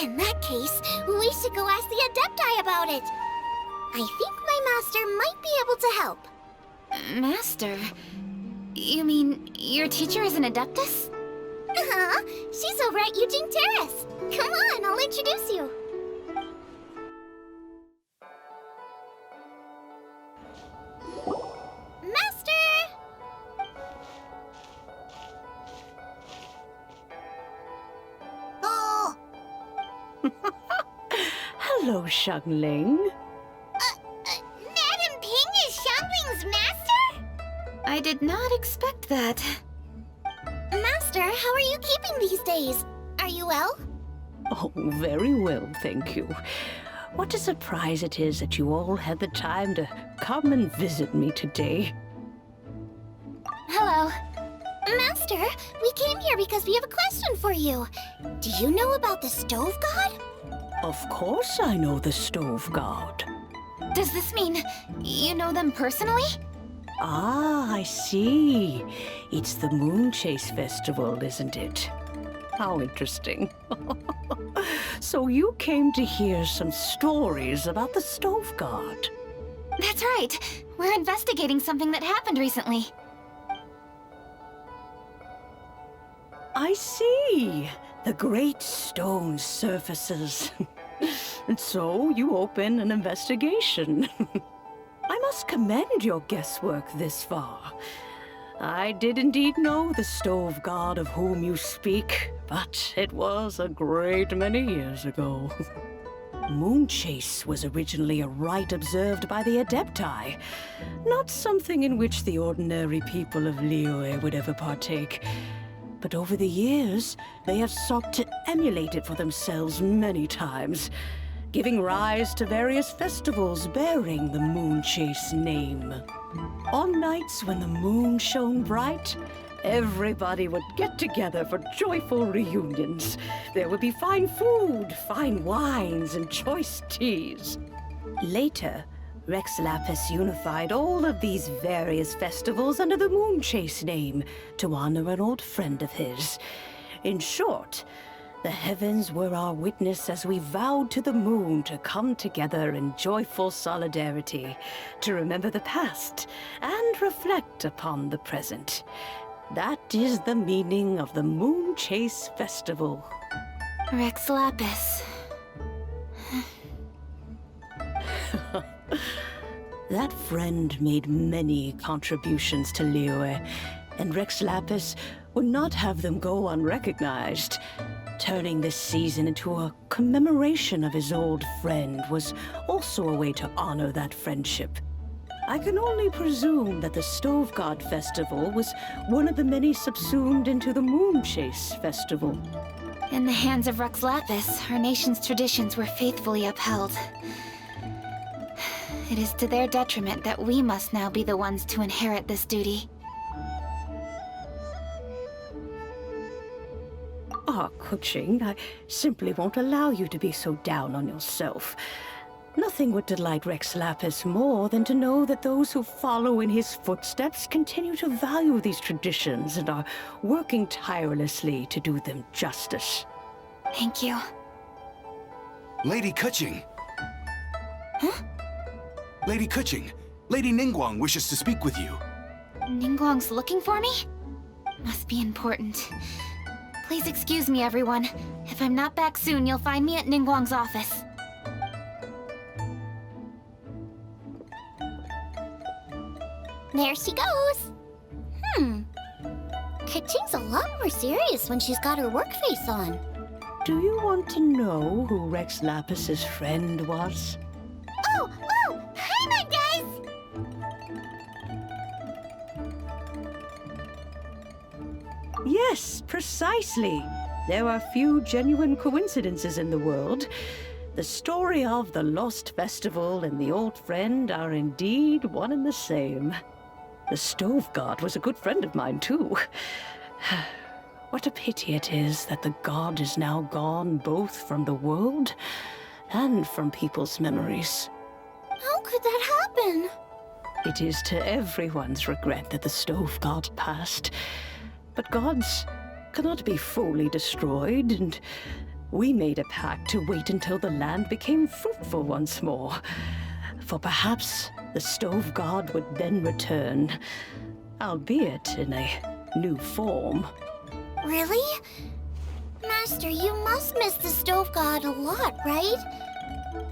In that case, we should go ask the Adepti about it. I think my master might be able to help. Master? You mean your teacher is an Adeptus? Uh-huh. She's over at Eugene Terrace. Come on, I'll introduce you. Master! Oh! Hello, Xiangling. Madam Ping is Xiangling's master? I did not expect that. Master, how are you keeping these days? Are you well? Oh, very well, thank you. What a surprise it is that you all had the time to come and visit me today. Hello. Master, we came here because we have a question for you. Do you know about the Stove God? Of course I know the Stove God. Does this mean you know them personally? Ah, I see. It's the Moonchase festival, isn't it? How interesting. So you came to hear some stories about the Stove God. That's right. We're investigating something that happened recently. I see. The great stone surfaces. And so you open an investigation. I must commend your guesswork this far. I did indeed know the Stove God of whom you speak, but it was a great many years ago. Moonchase was originally a rite observed by the Adepti, not something in which the ordinary people of Liyue would ever partake. But over the years, they have sought to emulate it for themselves many times, giving rise to various festivals bearing the Moonchase name. On nights when the moon shone bright, everybody would get together for joyful reunions. There would be fine food, fine wines, and choice teas. Later, Rex Lapis unified all of these various festivals under the Moonchase name to honor an old friend of his. In short, the heavens were our witness as we vowed to the moon to come together in joyful solidarity, to remember the past and reflect upon the present. That is the meaning of the Moonchase Festival. Rex Lapis. That friend made many contributions to Liyue, and Rex Lapis would not have them go unrecognized. Turning this season into a commemoration of his old friend was also a way to honor that friendship. I can only presume that the Stove God Festival was one of the many subsumed into the Moonchase Festival. In the hands of Rex Lapis, our nation's traditions were faithfully upheld. It is to their detriment that we must now be the ones to inherit this duty. Ah, Kuching, I simply won't allow you to be so down on yourself. Nothing would delight Rex Lapis more than to know that those who follow in his footsteps continue to value these traditions and are working tirelessly to do them justice. Thank you. Lady Kuching! Huh? Lady Kuching, Lady Ningguang wishes to speak with you. Ningguang's looking for me? Must be important. Please excuse me, everyone. If I'm not back soon, you'll find me at Ningguang's office. There she goes. Kuching's a lot more serious when she's got her work face on. Do you want to know who Rex Lapis's friend was? Oh! Hi, my guys! Yes, precisely. There are few genuine coincidences in the world. The story of the Lost Festival and the old friend are indeed one and the same. The Stove God was a good friend of mine, too. What a pity it is that the god is now gone both from the world and from people's memories. How could that happen? It is to everyone's regret that the stove god passed. But gods cannot be fully destroyed, and we made a pact to wait until the land became fruitful once more. For perhaps the stove god would then return, albeit in a new form. Really? Master, you must miss the stove god a lot, right?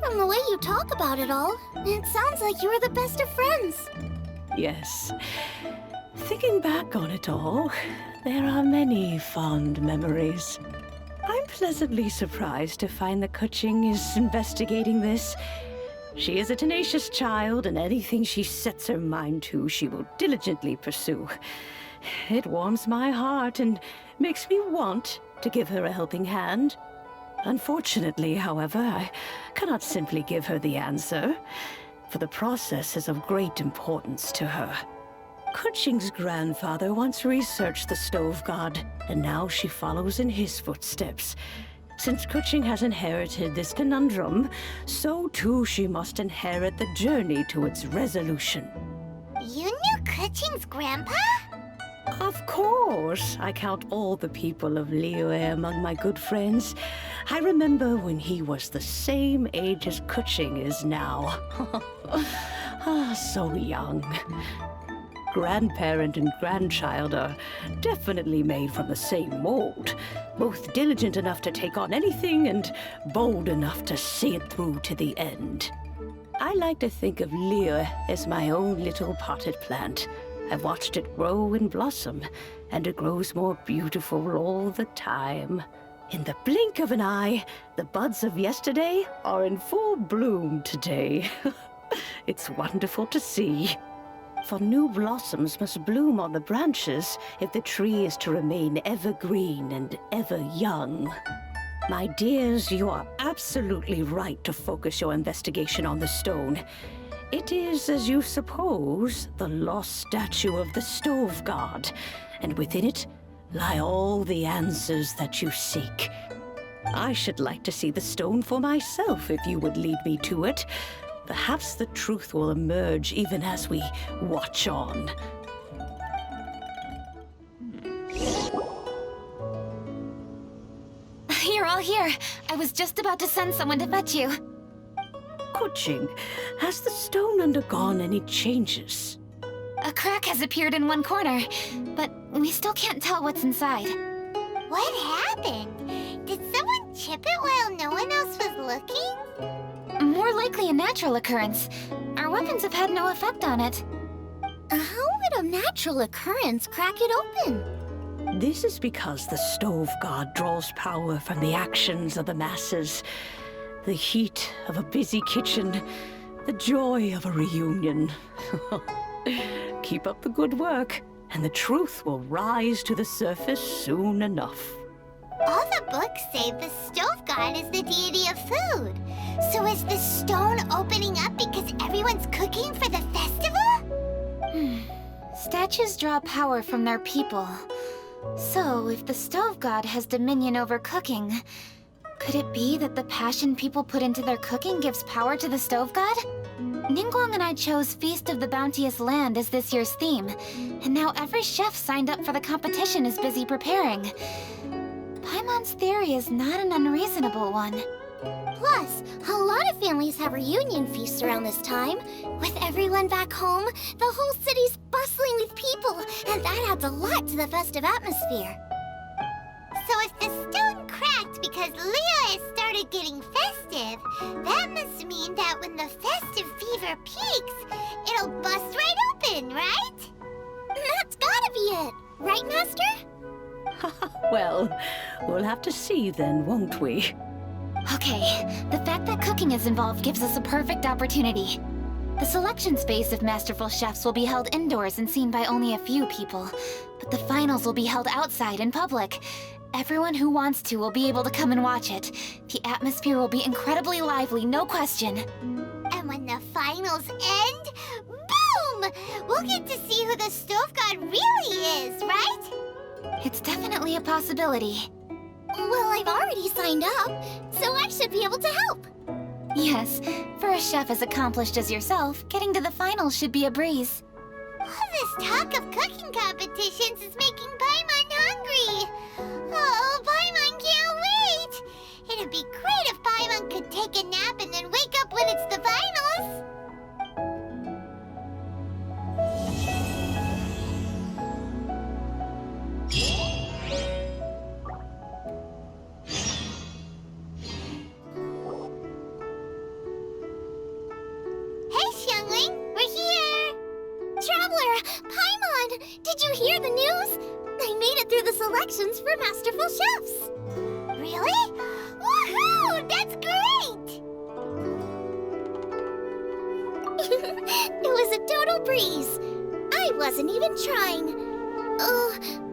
From the way you talk about it all, it sounds like you were the best of friends. Yes. Thinking back on it all, there are many fond memories. I'm pleasantly surprised to find that Kuching is investigating this. She is a tenacious child, and anything she sets her mind to, she will diligently pursue. It warms my heart and makes me want to give her a helping hand. Unfortunately, however, I cannot simply give her the answer, for the process is of great importance to her. Kuching's grandfather once researched the stove god, and now she follows in his footsteps. Since Kuching has inherited this conundrum, so too she must inherit the journey to its resolution. You knew Kuching's grandpa? Of course. I count all the people of Liyue among my good friends. I remember when he was the same age as Kuching is now. So young. Grandparent and grandchild are definitely made from the same mold. Both diligent enough to take on anything and bold enough to see it through to the end. I like to think of Liyue as my own little potted plant. I've watched it grow and blossom, and it grows more beautiful all the time. In the blink of an eye, the buds of yesterday are in full bloom today. It's wonderful to see. For new blossoms must bloom on the branches if the tree is to remain evergreen and ever young. My dears, you are absolutely right to focus your investigation on the stone. It is, as you suppose, the lost statue of the stove god, and within it lie all the answers that you seek. I should like to see the stone for myself if you would lead me to it. Perhaps the truth will emerge even as we watch on. You're all here. I was just about to send someone to fetch you. Kuching, has the stone undergone any changes? A crack has appeared in one corner, but we still can't tell what's inside. What happened? Did someone chip it while no one else was looking? More likely a natural occurrence. Our weapons have had no effect on it. How would a natural occurrence crack it open? This is because the stove god draws power from the actions of the masses. The heat of a busy kitchen, the joy of a reunion. Keep up the good work, and the truth will rise to the surface soon enough. All the books say the stove god is the deity of food. So is the stone opening up because everyone's cooking for the festival? Statues draw power from their people. So, if the stove god has dominion over cooking, could it be that the passion people put into their cooking gives power to the stove god? Ningguang and I chose Feast of the Bounteous Land as this year's theme, and now every chef signed up for the competition is busy preparing. Paimon's theory is not an unreasonable one. Plus, a lot of families have reunion feasts around this time. With everyone back home, the whole city's bustling with people, and that adds a lot to the festive atmosphere. So if the stone cracked because Liyue started getting festive, that must mean that when the festive fever peaks, it'll bust right open, right? That's gotta be it, right, Master? Well, we'll have to see then, won't we? Okay, the fact that cooking is involved gives us a perfect opportunity. The selection space of masterful chefs will be held indoors and seen by only a few people, but the finals will be held outside in public. Everyone who wants to will be able to come and watch it. The atmosphere will be incredibly lively, no question. And when the finals end, boom! We'll get to see who the stove god really is, right? It's definitely a possibility. Well, I've already signed up, so I should be able to help. Yes, for a chef as accomplished as yourself, getting to the finals should be a breeze. All this talk of cooking competitions is making Paimon hungry. Oh, Paimon can't wait! It'd be great if Paimon could take a nap and then wake up when it's the finals. Hey, Xiangling, we're here! Traveler! Paimon! Did you hear the news? I made it through the selections for Masterful Chefs! Really? Woohoo! That's great! It was a total breeze. I wasn't even trying.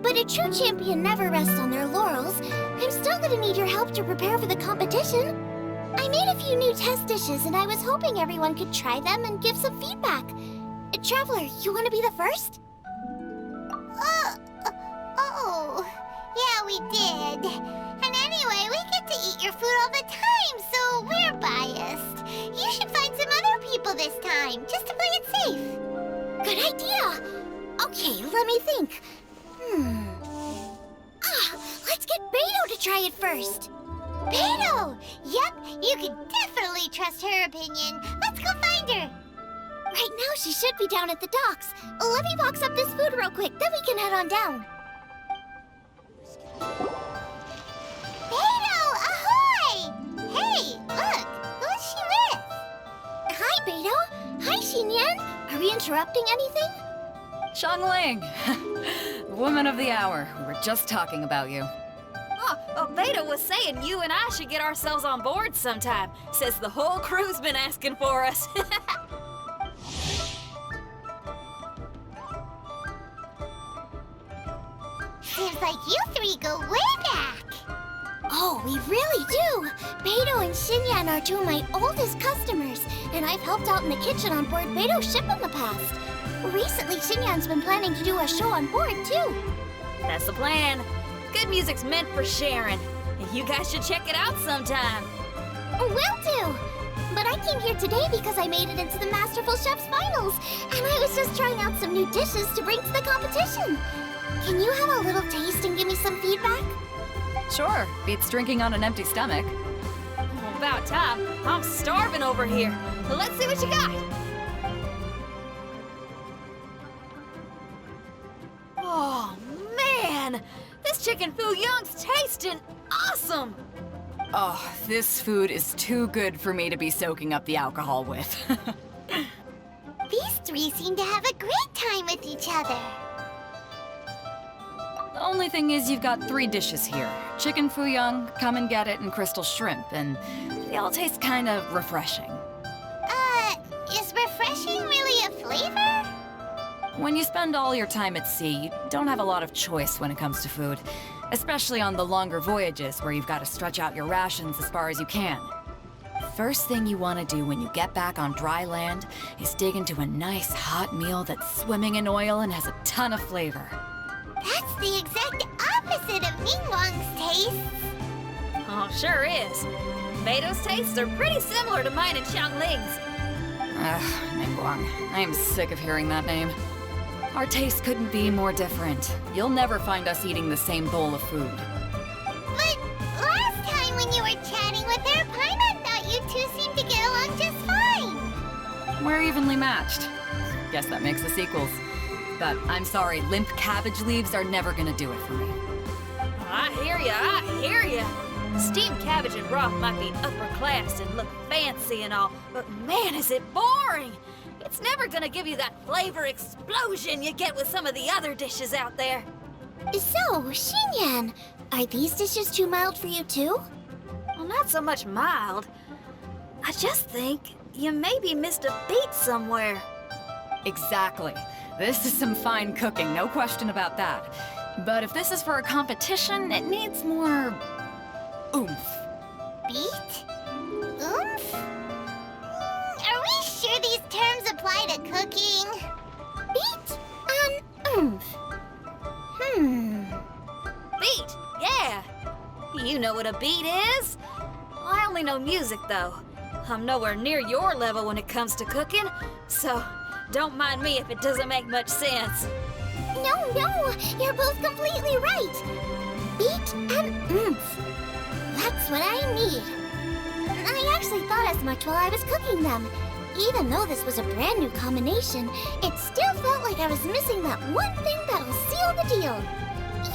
But a true champion never rests on their laurels. I'm still gonna need your help to prepare for the competition. I made a few new test dishes and I was hoping everyone could try them and give some feedback. Traveler, you want to be the first? Oh, yeah, we did. And anyway, we get to eat your food all the time, so we're biased. You should find some other people this time, just to play it safe. Good idea. Okay, let me think. Let's get Beto to try it first. Beto! Yep, you can definitely trust her opinion. Let's go find her. Right now, she should be down at the docks. Let me box up this food real quick, then we can head on down. Beto, ahoy! Hey, look, who's she with? Hi, Beto. Hi, Xinyan. Are we interrupting anything? Xiangling! Woman of the hour. We were just talking about you. Beto was saying you and I should get ourselves on board sometime. Says the whole crew's been asking for us. Seems like you three go way back. Oh, we really do. Beto and Xinyan are two of my oldest customers, and I've helped out in the kitchen on board Beto's ship in the past. Recently, Xinyan's been planning to do a show on board, too. That's the plan. Good music's meant for sharing. You guys should check it out sometime. Will do. But I came here today because I made it into the Masterful Chef's finals, and I was just trying out some new dishes to bring to the competition. Can you have a little taste and give me some feedback? Sure, beats drinking on an empty stomach. Well, about time. I'm starving over here. Let's see what you got. Oh, man! This chicken fuyang's tasting awesome! Oh, this food is too good for me to be soaking up the alcohol with. These three seem to have a great time with each other. The only thing is you've got 3 dishes here. Chicken fuyang, come and get it, and crystal shrimp, and they all taste kind of refreshing. Is refreshing really a flavor? When you spend all your time at sea, you don't have a lot of choice when it comes to food, especially on the longer voyages where you've got to stretch out your rations as far as you can. First thing you want to do when you get back on dry land is dig into a nice hot meal that's swimming in oil and has a ton of flavor. That's the exact opposite of Ningguang's tastes. Oh, sure is. Beto's tastes are pretty similar to mine and Xiangling's. Ugh, Ningguang. I am sick of hearing that name. Our tastes couldn't be more different. You'll never find us eating the same bowl of food. But last time when you were chatting with her, Paimon thought you two seemed to get along just fine. We're evenly matched. Guess that makes us equals. But I'm sorry, limp cabbage leaves are never gonna do it for me. I hear ya. Steamed cabbage and broth might be upper class and look fancy and all, but man, is it boring! It's never gonna give you that flavor explosion you get with some of the other dishes out there. So, Xinyan, are these dishes too mild for you too? Well, not so much mild. I just think you maybe missed a beat somewhere. Exactly. This is some fine cooking, no question about that. But if this is for a competition, it needs more oomph. Beat? Oomph? Are we sure these terms apply to cooking? Beat and oomph. You know what a beat is? I only know music, though. I'm nowhere near your level when it comes to cooking, so don't mind me if it doesn't make much sense. No, you're both completely right. Beat and oomph. That's what I need. I actually thought as much while I was cooking them. Even though this was a brand new combination, it still felt like I was missing that one thing that'll seal the deal.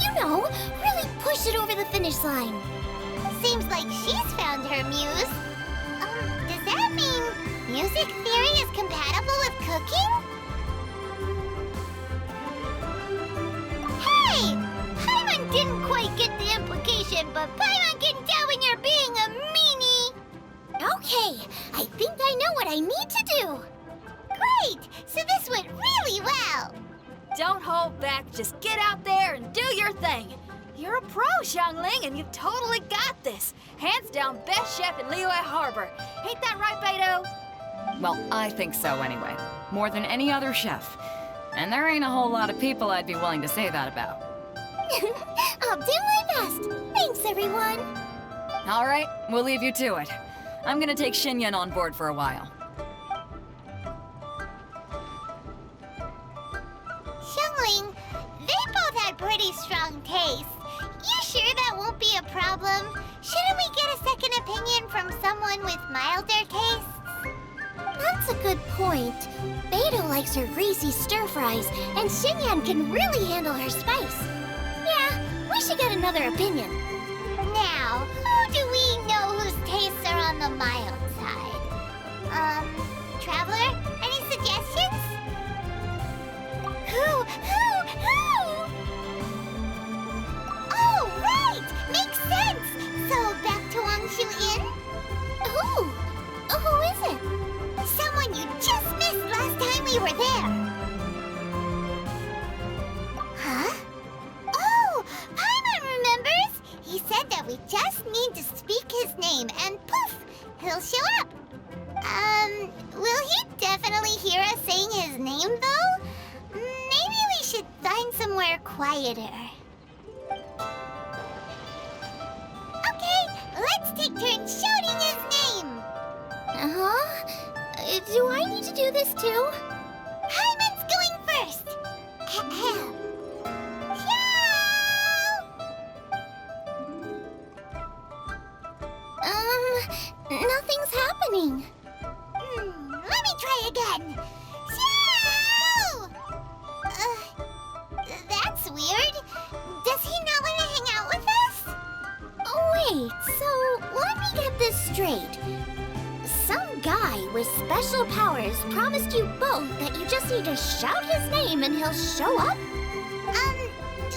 You know, really push it over the finish line. Seems like she's found her muse. Does that mean music theory is compatible with cooking? Hey! Paimon didn't quite get the implication, but Paimon can tell when you're being a meanie. Okay, I think I know what I need to do. Great! So this went really well. Don't hold back, just get out there and do your thing. You're a pro, Xiangling, and you've totally got this. Hands down, best chef in Liyue Harbor. Ain't that right, Beidou? Well, I think so anyway. More than any other chef. And there ain't a whole lot of people I'd be willing to say that about. I'll do my best. Thanks, everyone. All right, we'll leave you to it. I'm gonna take Xinyan on board for a while. Xiangling, they both had pretty strong taste. You sure that won't be a problem? Shouldn't we get a second opinion from someone with milder tastes? That's a good point. Beidou likes her greasy stir-fries, and Xinyan can really handle her spice. Yeah, we should get another opinion. Now, who do we know whose tastes are on the mild side? Traveler, any suggestions? Who? Oh, right! Makes sense! So, back to Wangshu Inn? Who is it? Someone you just missed last time we were there. Huh? Oh, Paimon remembers! He said that we just need to speak his name and poof, he'll show up. Will he definitely hear us saying his name though? Maybe we should find somewhere quieter. Okay, let's take turns shouting his name. Do I need to do this too? Paimon's going first. Ahem. Nothing's happening. Let me try again. Xiao! That's weird. Does he not want to hang out with us? Wait, so let me get this straight. Some guy with special powers promised you both that you just need to shout his name and he'll show up?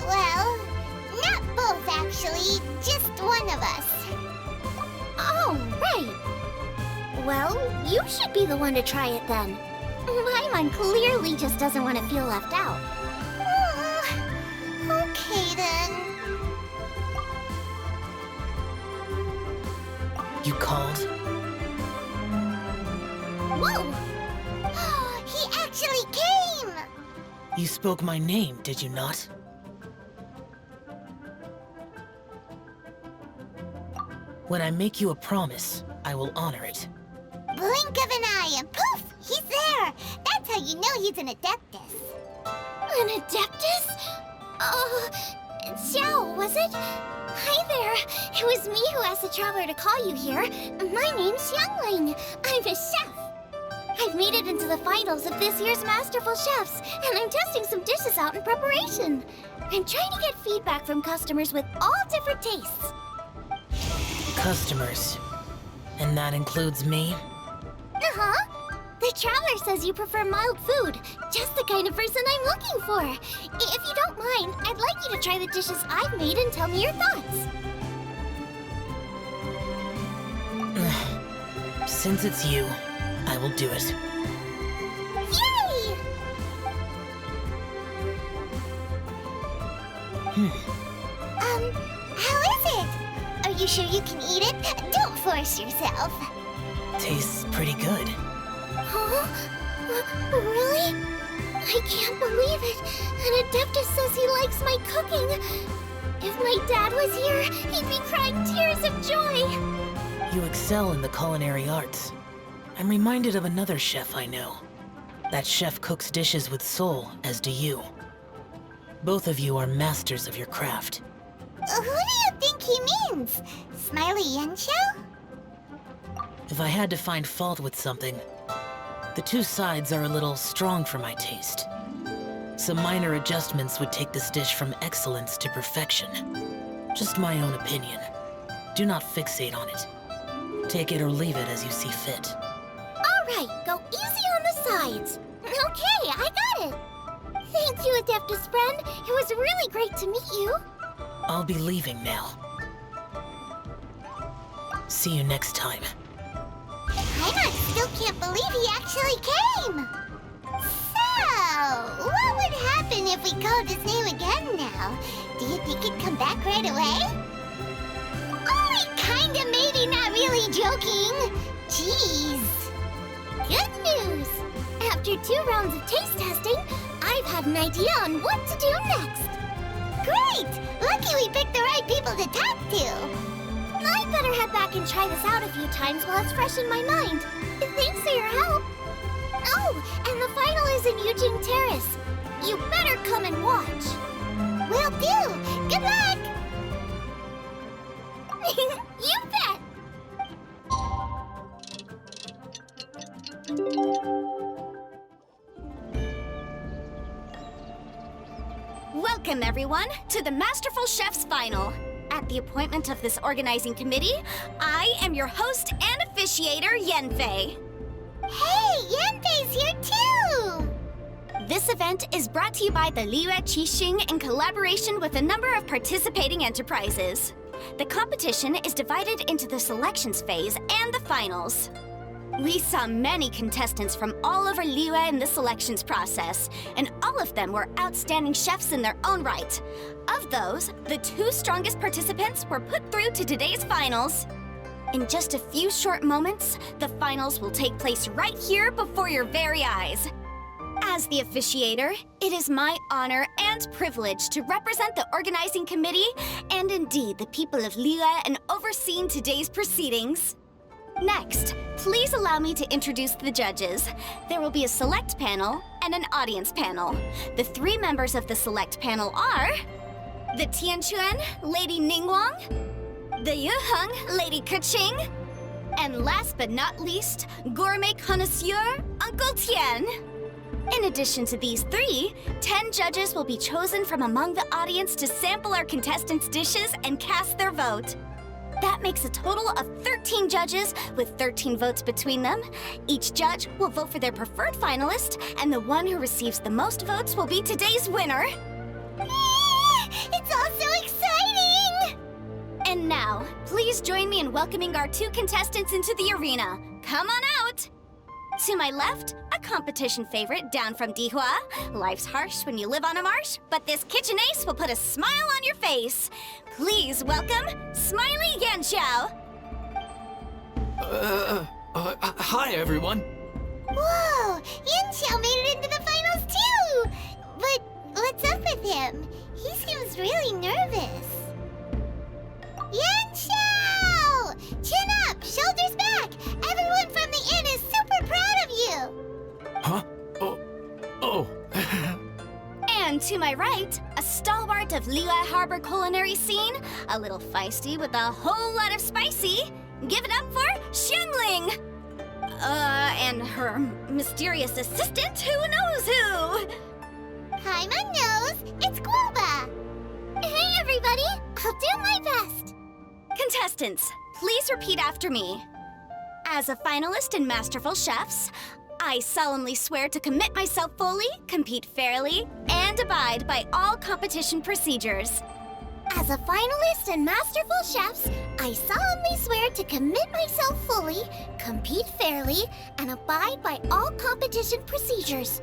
Well, not both actually, just one of us. Oh, right. Well, you should be the one to try it then. Paimon clearly just doesn't want to feel left out. Okay then. You called? Whoa! He actually came! You spoke my name, did you not? When I make you a promise, I will honor it. Blink of an eye and poof! He's there! That's how you know he's an Adeptus. An Adeptus? Xiao, was it? Hi there. It was me who asked the Traveler to call you here. My name's Xiangling. I'm a chef. I've made it into the finals of this year's Masterful Chefs, and I'm testing some dishes out in preparation. I'm trying to get feedback from customers with all different tastes. Customers. And that includes me? Uh-huh. The Traveler says you prefer mild food. Just the kind of person I'm looking for. If you don't mind, I'd like you to try the dishes I've made and tell me your thoughts. Since it's you, I will do it. Yay! How is it? Are you sure you can eat it? Don't force yourself. Tastes pretty good. Huh? Really? I can't believe it. An Adeptus says he likes my cooking. If my dad was here, he'd be crying You excel in the culinary arts. I'm reminded of another chef I know. That chef cooks dishes with soul, as do you. Both of you are masters of your craft. Who do you think he means? Smiley Yanxiao? If I had to find fault with something, the two sides are a little strong for my taste. Some minor adjustments would take this dish from excellence to perfection. Just my own opinion. Do not fixate on it. Take it or leave it as you see fit. Alright, go easy on the sides. Okay, I got it. Thank you, Adeptus friend. It was really great to meet you. I'll be leaving now. See you next time. Paimon still can't believe he actually came! So, what would happen if we called his name again now? Do you think he'd come back right away? Only kinda, maybe, not really joking. Jeez. Good news! After 2 rounds of taste testing, I've had an idea on what to do next. Great! Lucky we picked the right people to talk to. I'd better head back and try this out a few times while it's fresh in my mind. Thanks for your help. Oh, and the final is in Yujing Terrace. You better come and watch. Will do. Good luck! You bet! Welcome, everyone, to the Masterful Chef's Final. At the appointment of this organizing committee, I am your host and officiator, Yanfei. Hey, Yanfei's here too! This event is brought to you by the Liyue Qixing in collaboration with a number of participating enterprises. The competition is divided into the selections phase and the finals. We saw many contestants from all over Liyue in the selections process, and all of them were outstanding chefs in their own right. Of those, the 2 strongest participants were put through to today's finals. In just a few short moments, the finals will take place right here before your very eyes. As the officiator, it is my honor and privilege to represent the organizing committee and indeed the people of Liyue in overseeing today's proceedings. Next, please allow me to introduce the judges. There will be a select panel and an audience panel. The 3 members of the select panel are the Tianquan, Lady Ningguang, the Yuheng, Lady Keqing, and last but not least, gourmet connoisseur, Uncle Tian. In addition to these 3, 10 judges will be chosen from among the audience to sample our contestants' dishes and cast their vote. That makes a total of 13 judges with 13 votes between them. Each judge will vote for their preferred finalist, and the one who receives the most votes will be today's winner. It's all so exciting! And now, please join me in welcoming our 2 contestants into the arena. Come on out! To my left, a competition favorite down from Dihua. Life's harsh when you live on a marsh, but this kitchen ace will put a smile on your face. Please welcome Smiley Yanxiao. Hi, everyone. Whoa! Yanxiao made it into the finals too! But what's up with him? He seems really nervous. Yanxiao! Chin up! Shoulders back! Everyone from the inn is super proud of you! Huh? Oh. And to my right, a stalwart of Liyue Harbor culinary scene, a little feisty with a whole lot of spicy. Give it up for Xiangling! And her mysterious assistant, who knows who? Paimon knows, it's Guoba! Hey everybody, I'll do my best. Contestants, please repeat after me. As a finalist in Masterful Chefs, I solemnly swear to commit myself fully, compete fairly, and abide by all competition procedures. As a finalist in Masterful Chefs, I solemnly swear to commit myself fully, compete fairly, and abide by all competition procedures.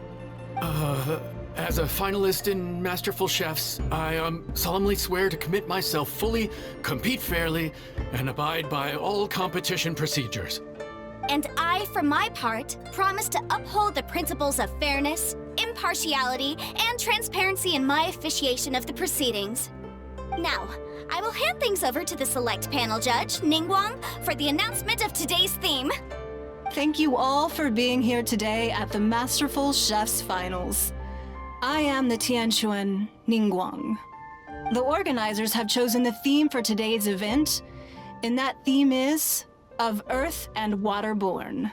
As a finalist in Masterful Chefs, I solemnly swear to commit myself fully, compete fairly, and abide by all competition procedures. And I, for my part, promise to uphold the principles of fairness, impartiality, and transparency in my officiation of the proceedings. Now, I will hand things over to the select panel judge, Ningguang, for the announcement of today's theme. Thank you all for being here today at the Masterful Chef's Finals. I am the Tianquan Ningguang. The organizers have chosen the theme for today's event, and that theme is Of Earth and Waterborn.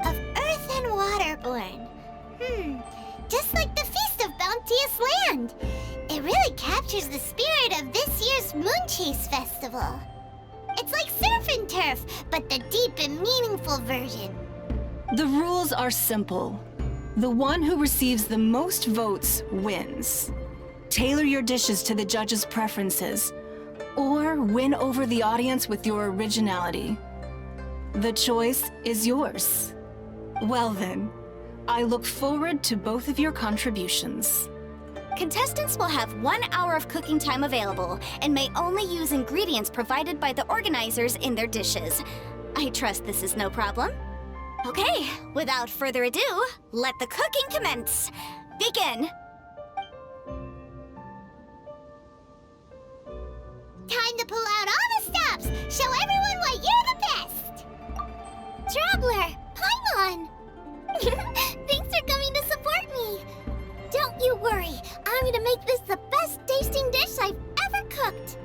Of Earth and Waterborn. Just like the Feast of Bounteous Land. It really captures the spirit of this year's Moonchase festival. It's like surf and turf, but the deep and meaningful version. The rules are simple. The one who receives the most votes wins. Tailor your dishes to the judges' preferences, or win over the audience with your originality. The choice is yours. Well then, I look forward to both of your contributions. Contestants will have 1 hour of cooking time available and may only use ingredients provided by the organizers in their dishes. I trust this is no problem. Okay, without further ado, let the cooking commence. Begin! Time to pull out all the stops! Show everyone why you're the best! Traveler, Paimon! Thanks for coming to support me! Don't you worry, I'm gonna make this the best tasting dish I've ever cooked!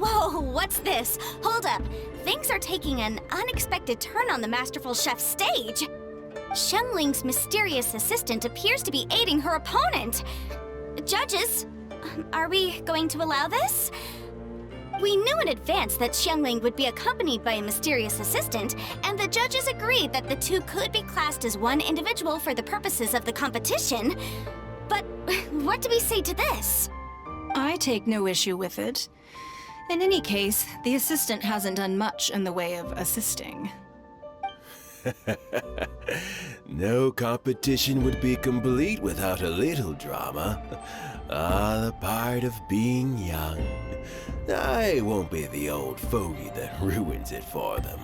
Whoa, what's this? Hold up. Things are taking an unexpected turn on the Masterful Chef's stage. Xiangling's mysterious assistant appears to be aiding her opponent. Judges, are we going to allow this? We knew in advance that Xiangling would be accompanied by a mysterious assistant, and the judges agreed that the two could be classed as one individual for the purposes of the competition. But what do we say to this? I take no issue with it. In any case, the assistant hasn't done much in the way of assisting. No competition would be complete without a little drama. All a part of being young. I won't be the old fogey that ruins it for them.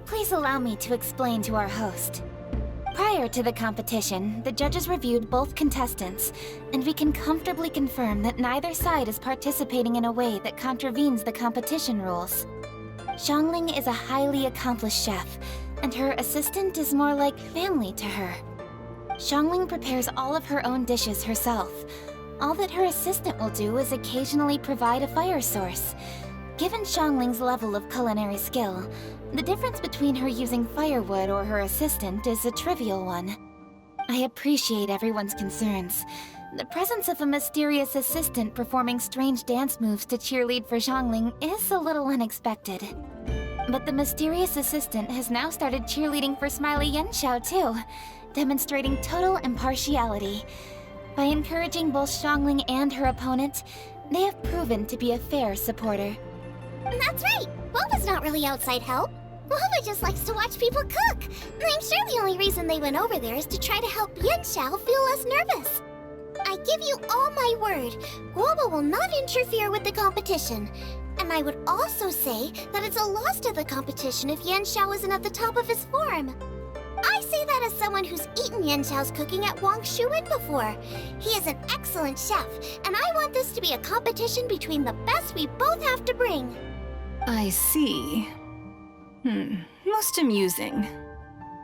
Please allow me to explain to our host. Prior to the competition, the judges reviewed both contestants, and we can comfortably confirm that neither side is participating in a way that contravenes the competition rules. Xiangling is a highly accomplished chef, and her assistant is more like family to her. Xiangling prepares all of her own dishes herself. All that her assistant will do is occasionally provide a fire source. Given Xiangling's level of culinary skill, the difference between her using firewood or her assistant is a trivial one. I appreciate everyone's concerns. The presence of a mysterious assistant performing strange dance moves to cheerlead for Xiangling is a little unexpected. But the mysterious assistant has now started cheerleading for Smiley Yanxiao too, demonstrating total impartiality. By encouraging both Xiangling and her opponent, they have proven to be a fair supporter. That's right! Boba's not really outside help. Boba just likes to watch people cook. I'm sure the only reason they went over there is to try to help Yanxiao feel less nervous. I give you all my word, Guoba will not interfere with the competition. And I would also say that it's a loss to the competition if Yanxiao isn't at the top of his form. I say that as someone who's eaten Yanxiao's cooking at Wang Shuwen before. He is an excellent chef, and I want this to be a competition between the best we both have to bring. I see. Most amusing.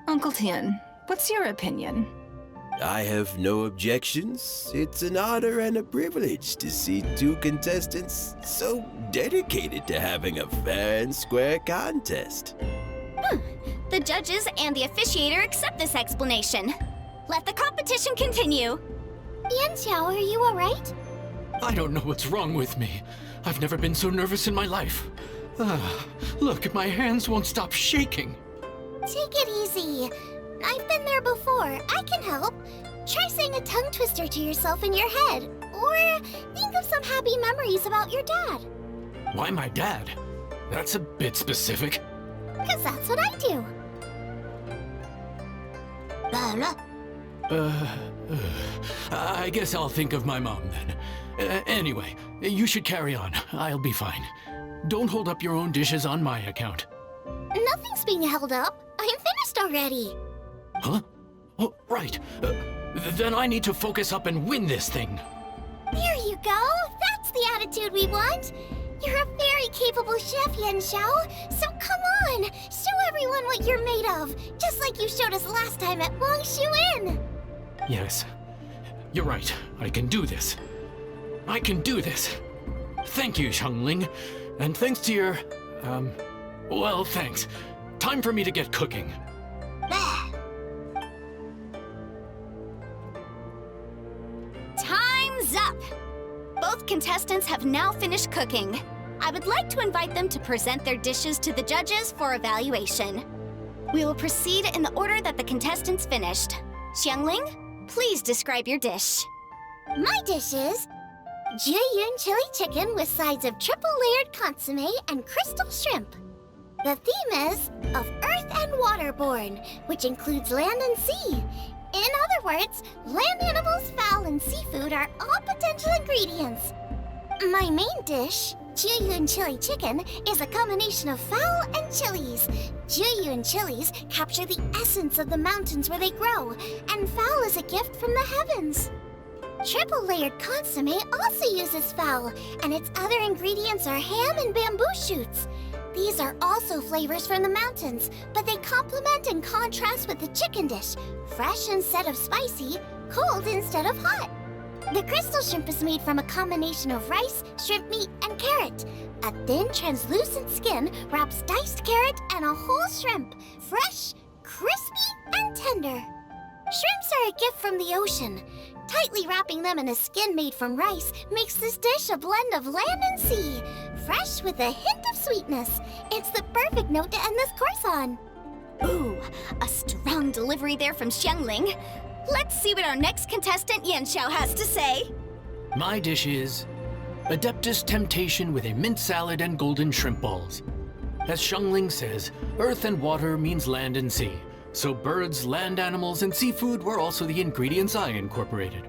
Uncle Tian, what's your opinion? I have no objections. It's an honor and a privilege to see two contestants so dedicated to having a fair and square contest. The judges and the officiator accept this explanation. Let the competition continue. Yanxiao, are you alright? I don't know what's wrong with me. I've never been so nervous in my life. Look, my hands won't stop shaking. Take it easy. I've been there before. I can help. Try saying a tongue twister to yourself in your head. Or think of some happy memories about your dad. Why my dad? That's a bit specific. Because that's what I do. I guess I'll think of my mom then. Anyway, you should carry on. I'll be fine. Don't hold up your own dishes on my account. Nothing's being held up. I'm finished already. Huh? Oh, right. Then I need to focus up and win this thing. There you go! That's the attitude we want! You're a very capable chef, Yanxiao, so come on! Show everyone what you're made of, just like you showed us last time at Wangshuin! Yes, you're right. I can do this. I can do this. Thank you, Xiangling. And thanks to your, well, thanks. Time for me to get cooking. Time's up! Both contestants have now finished cooking. I would like to invite them to present their dishes to the judges for evaluation. We will proceed in the order that the contestants finished. Xiangling, please describe your dish. My dish is Jiyun chili chicken with sides of triple-layered consomme and crystal shrimp. The theme is of earth and waterborne, which includes land and sea. In other words, land animals, fowl, and seafood are all potential ingredients. My main dish, Jiyun chili chicken, is a combination of fowl and chilies. Jiyun chilies capture the essence of the mountains where they grow, and fowl is a gift from the heavens. Triple-layered consomme also uses fowl, and its other ingredients are ham and bamboo shoots. These are also flavors from the mountains, but they complement and contrast with the chicken dish, fresh instead of spicy, cold instead of hot. The crystal shrimp is made from a combination of rice, shrimp meat, and carrot. A thin, translucent skin wraps diced carrot and a whole shrimp, fresh, crispy, and tender. Shrimps are a gift from the ocean. Tightly wrapping them in a skin made from rice makes this dish a blend of land and sea, fresh with a hint of sweetness. It's the perfect note to end this course on. Ooh, a strong delivery there from Xiangling. Let's see what our next contestant Yanxiao has to say. My dish is Adeptus Temptation with a mint salad and golden shrimp balls. As Xiangling says, earth and water means land and sea. So birds, land animals, and seafood were also the ingredients I incorporated.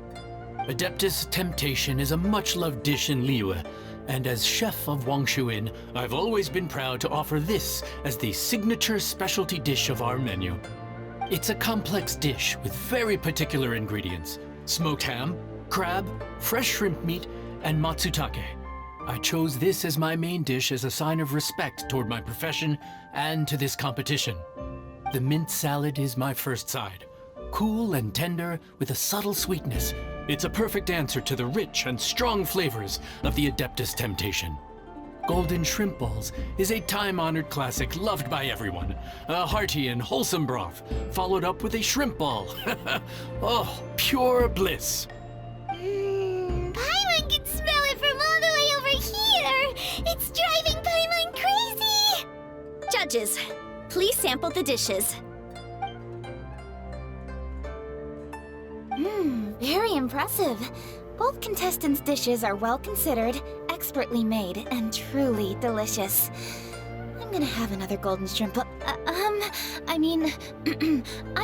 Adeptus Temptation is a much-loved dish in Liyue, and as chef of Wangshuin, I've always been proud to offer this as the signature specialty dish of our menu. It's a complex dish with very particular ingredients: smoked ham, crab, fresh shrimp meat, and matsutake. I chose this as my main dish as a sign of respect toward my profession and to this competition. The mint salad is my first side. Cool and tender with a subtle sweetness, it's a perfect answer to the rich and strong flavors of the Adeptus Temptation. Golden shrimp balls is a time-honored classic loved by everyone. A hearty and wholesome broth, followed up with a shrimp ball. Oh, pure bliss. Paimon can smell it from all the way over here! It's driving Paimon crazy! Judges, please sample the dishes. Very impressive. Both contestants' dishes are well considered, expertly made, and truly delicious. I'm gonna have another golden shrimp. I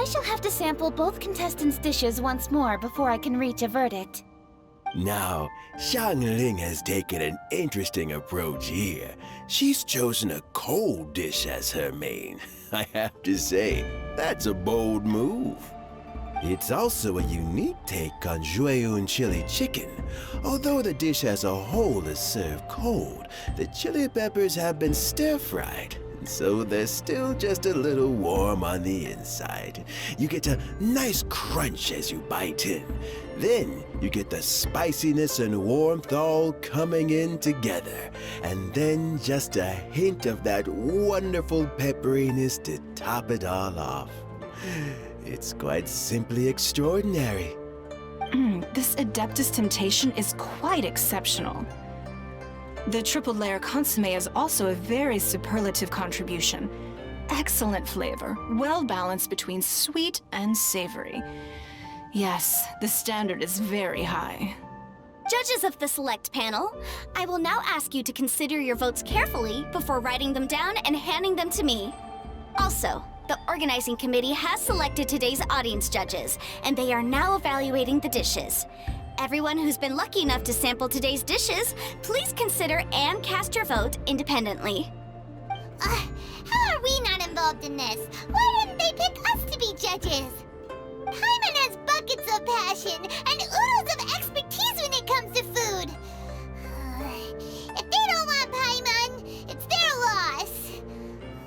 shall have to sample both contestants' dishes once more before I can reach a verdict. Now, Xiangling has taken an interesting approach here. She's chosen a cold dish as her main. I have to say, that's a bold move. It's also a unique take on Jiyun chili chicken. Although the dish as a whole is served cold, the chili peppers have been stir-fried, so they're still just a little warm on the inside. You get a nice crunch as you bite in. Then you get the spiciness and warmth all coming in together. And then just a hint of that wonderful pepperiness to top it all off. It's quite simply extraordinary. This Adeptus Temptation is quite exceptional. The triple layer consomme is also a very superlative contribution. Excellent flavor, well balanced between sweet and savory. Yes, the standard is very high. Judges of the select panel, I will now ask you to consider your votes carefully before writing them down and handing them to me. Also, the organizing committee has selected today's audience judges, and they are now evaluating the dishes. Everyone who's been lucky enough to sample today's dishes, please consider and cast your vote independently. How are we not involved in this? Why didn't they pick us to be judges? Paimon has buckets of passion and oodles of expertise when it comes to food. If they don't want Paimon, it's their loss.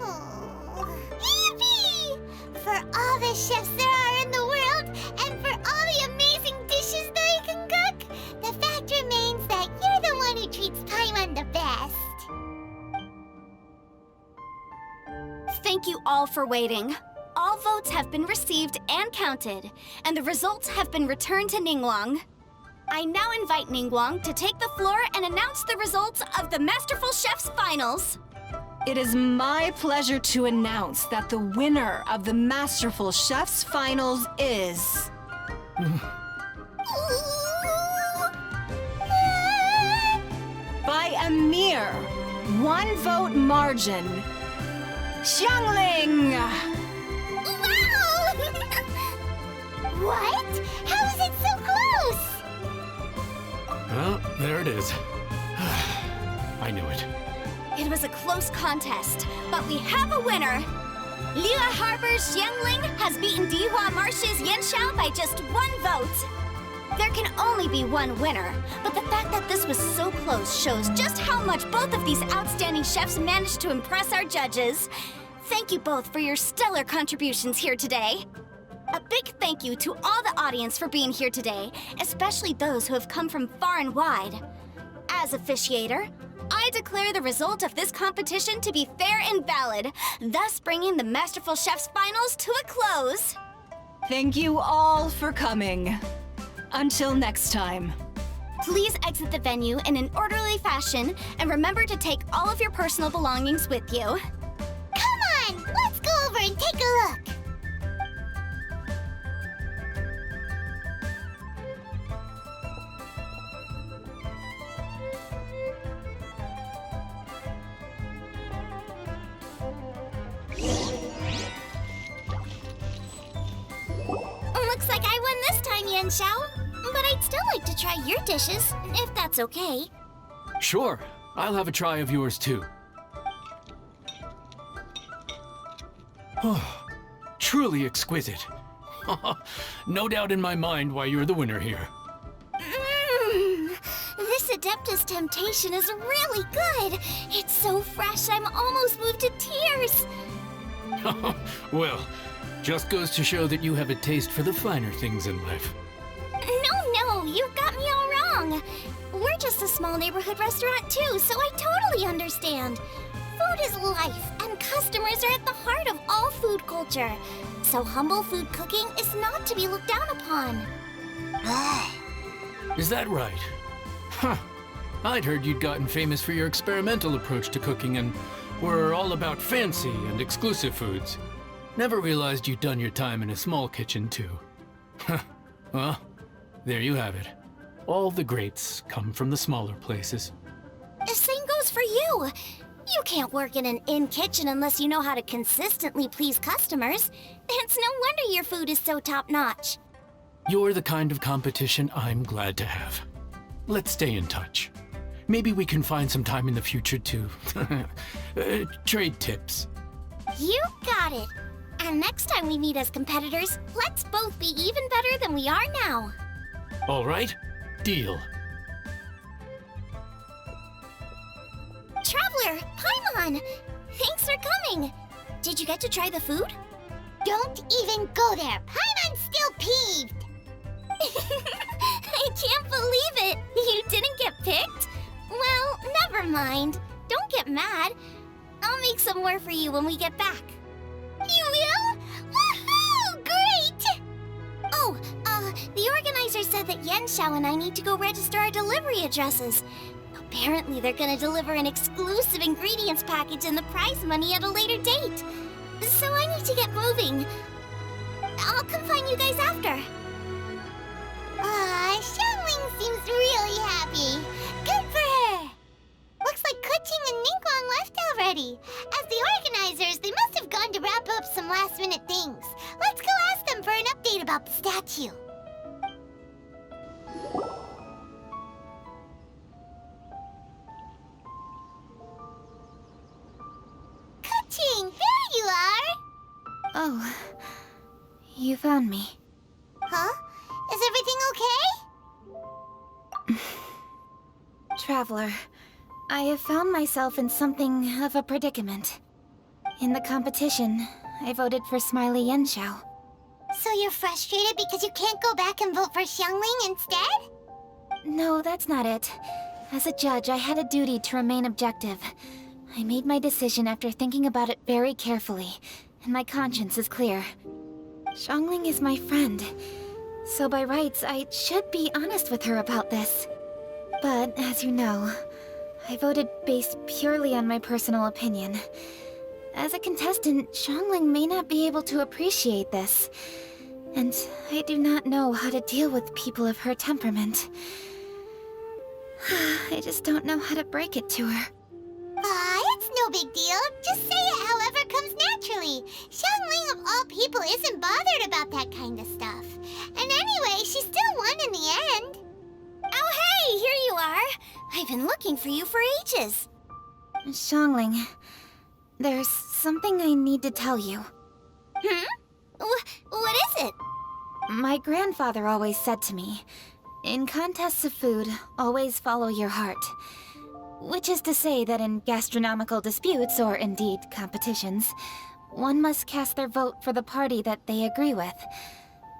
Oh. Yippee! For all the chefs there are in the world, and for all the amazing dishes they can cook, the fact remains that you're the one who treats Paimon the best. Thank you all for waiting. All votes have been received and counted, and the results have been returned to Ningguang. I now invite Ningguang to take the floor and announce the results of the Masterful Chef's Finals. It is my pleasure to announce that the winner of the Masterful Chef's Finals is... by a mere 1 vote margin, Xiangling! Wow! What? How is it so close? Well, there it is. I knew it. It was a close contest, but we have a winner. Lila Harbor's Xiangling has beaten Dihua Marsh's Yanxiao by just 1 vote. There can only be one winner, but the fact that this was so close shows just how much both of these outstanding chefs managed to impress our judges. Thank you both for your stellar contributions here today. A big thank you to all the audience for being here today, especially those who have come from far and wide. As officiator, I declare the result of this competition to be fair and valid, thus bringing the Masterful Chef's Finals to a close. Thank you all for coming. Until next time. Please exit the venue in an orderly fashion, and remember to take all of your personal belongings with you. Come on, let's go over and take a look. Looks like I won this time, Yanxiao. But I'd still like to try your dishes, if that's okay. Sure, I'll have a try of yours too. Truly exquisite. No doubt in my mind why you're the winner here. This Adeptus Temptation is really good. It's so fresh, I'm almost moved to tears. Well, just goes to show that you have a taste for the finer things in life. No, you've got me all wrong. We're just a small neighborhood restaurant too, so I totally understand. Food is life, and customers are at the heart of all food culture. So humble food cooking is not to be looked down upon. Is that right? Huh. I'd heard you'd gotten famous for your experimental approach to cooking and were all about fancy and exclusive foods. Never realized you'd done your time in a small kitchen too. Well, there you have it. All the greats come from the smaller places. The same goes for you. You can't work in an inn kitchen unless you know how to consistently please customers. It's no wonder your food is so top-notch. You're the kind of competition I'm glad to have. Let's stay in touch. Maybe we can find some time in the future to trade tips. You got it. And next time we meet as competitors, let's both be even better than we are now. All right, deal. Traveler, Paimon! Thanks for coming. Did you get to try the food? Don't even go there. Paimon's still peeved. I can't believe it. You didn't get picked? Well, never mind. Don't get mad. I'll make some more for you when we get back. You will? Woohoo! Great! Oh, the organizer said that Yanxiao and I need to go register our delivery addresses. Apparently, they're gonna deliver an exclusive ingredients package and the prize money at a later date. So I need to get moving. I'll come find you guys after. Xiangling seems really happy. Good for her. Looks like Kuching and Ningguang left already. As the organizers, they must have gone to wrap up some last-minute things. Let's go ask them for an update about the statue. Kuching, there you are! Oh, you found me. Traveler, I have found myself in something of a predicament. In the competition, I voted for Smiley Yenshao. So you're frustrated because you can't go back and vote for Xiangling instead? No, that's not it. As a judge, I had a duty to remain objective. I made my decision after thinking about it very carefully, and my conscience is clear. Xiangling is my friend, so by rights, I should be honest with her about this. But, as you know, I voted based purely on my personal opinion. As a contestant, Xiangling may not be able to appreciate this. And I do not know how to deal with people of her temperament. I just don't know how to break it to her. It's no big deal. Just say it however comes naturally. Xiangling of all people isn't bothered about that kind of stuff. And anyway, she still won in the end. Oh hey, here you are! I've been looking for you for ages. Xiangling, there's something I need to tell you. What is it? My grandfather always said to me, in contests of food, always follow your heart. Which is to say that in gastronomical disputes, or indeed competitions, one must cast their vote for the party that they agree with.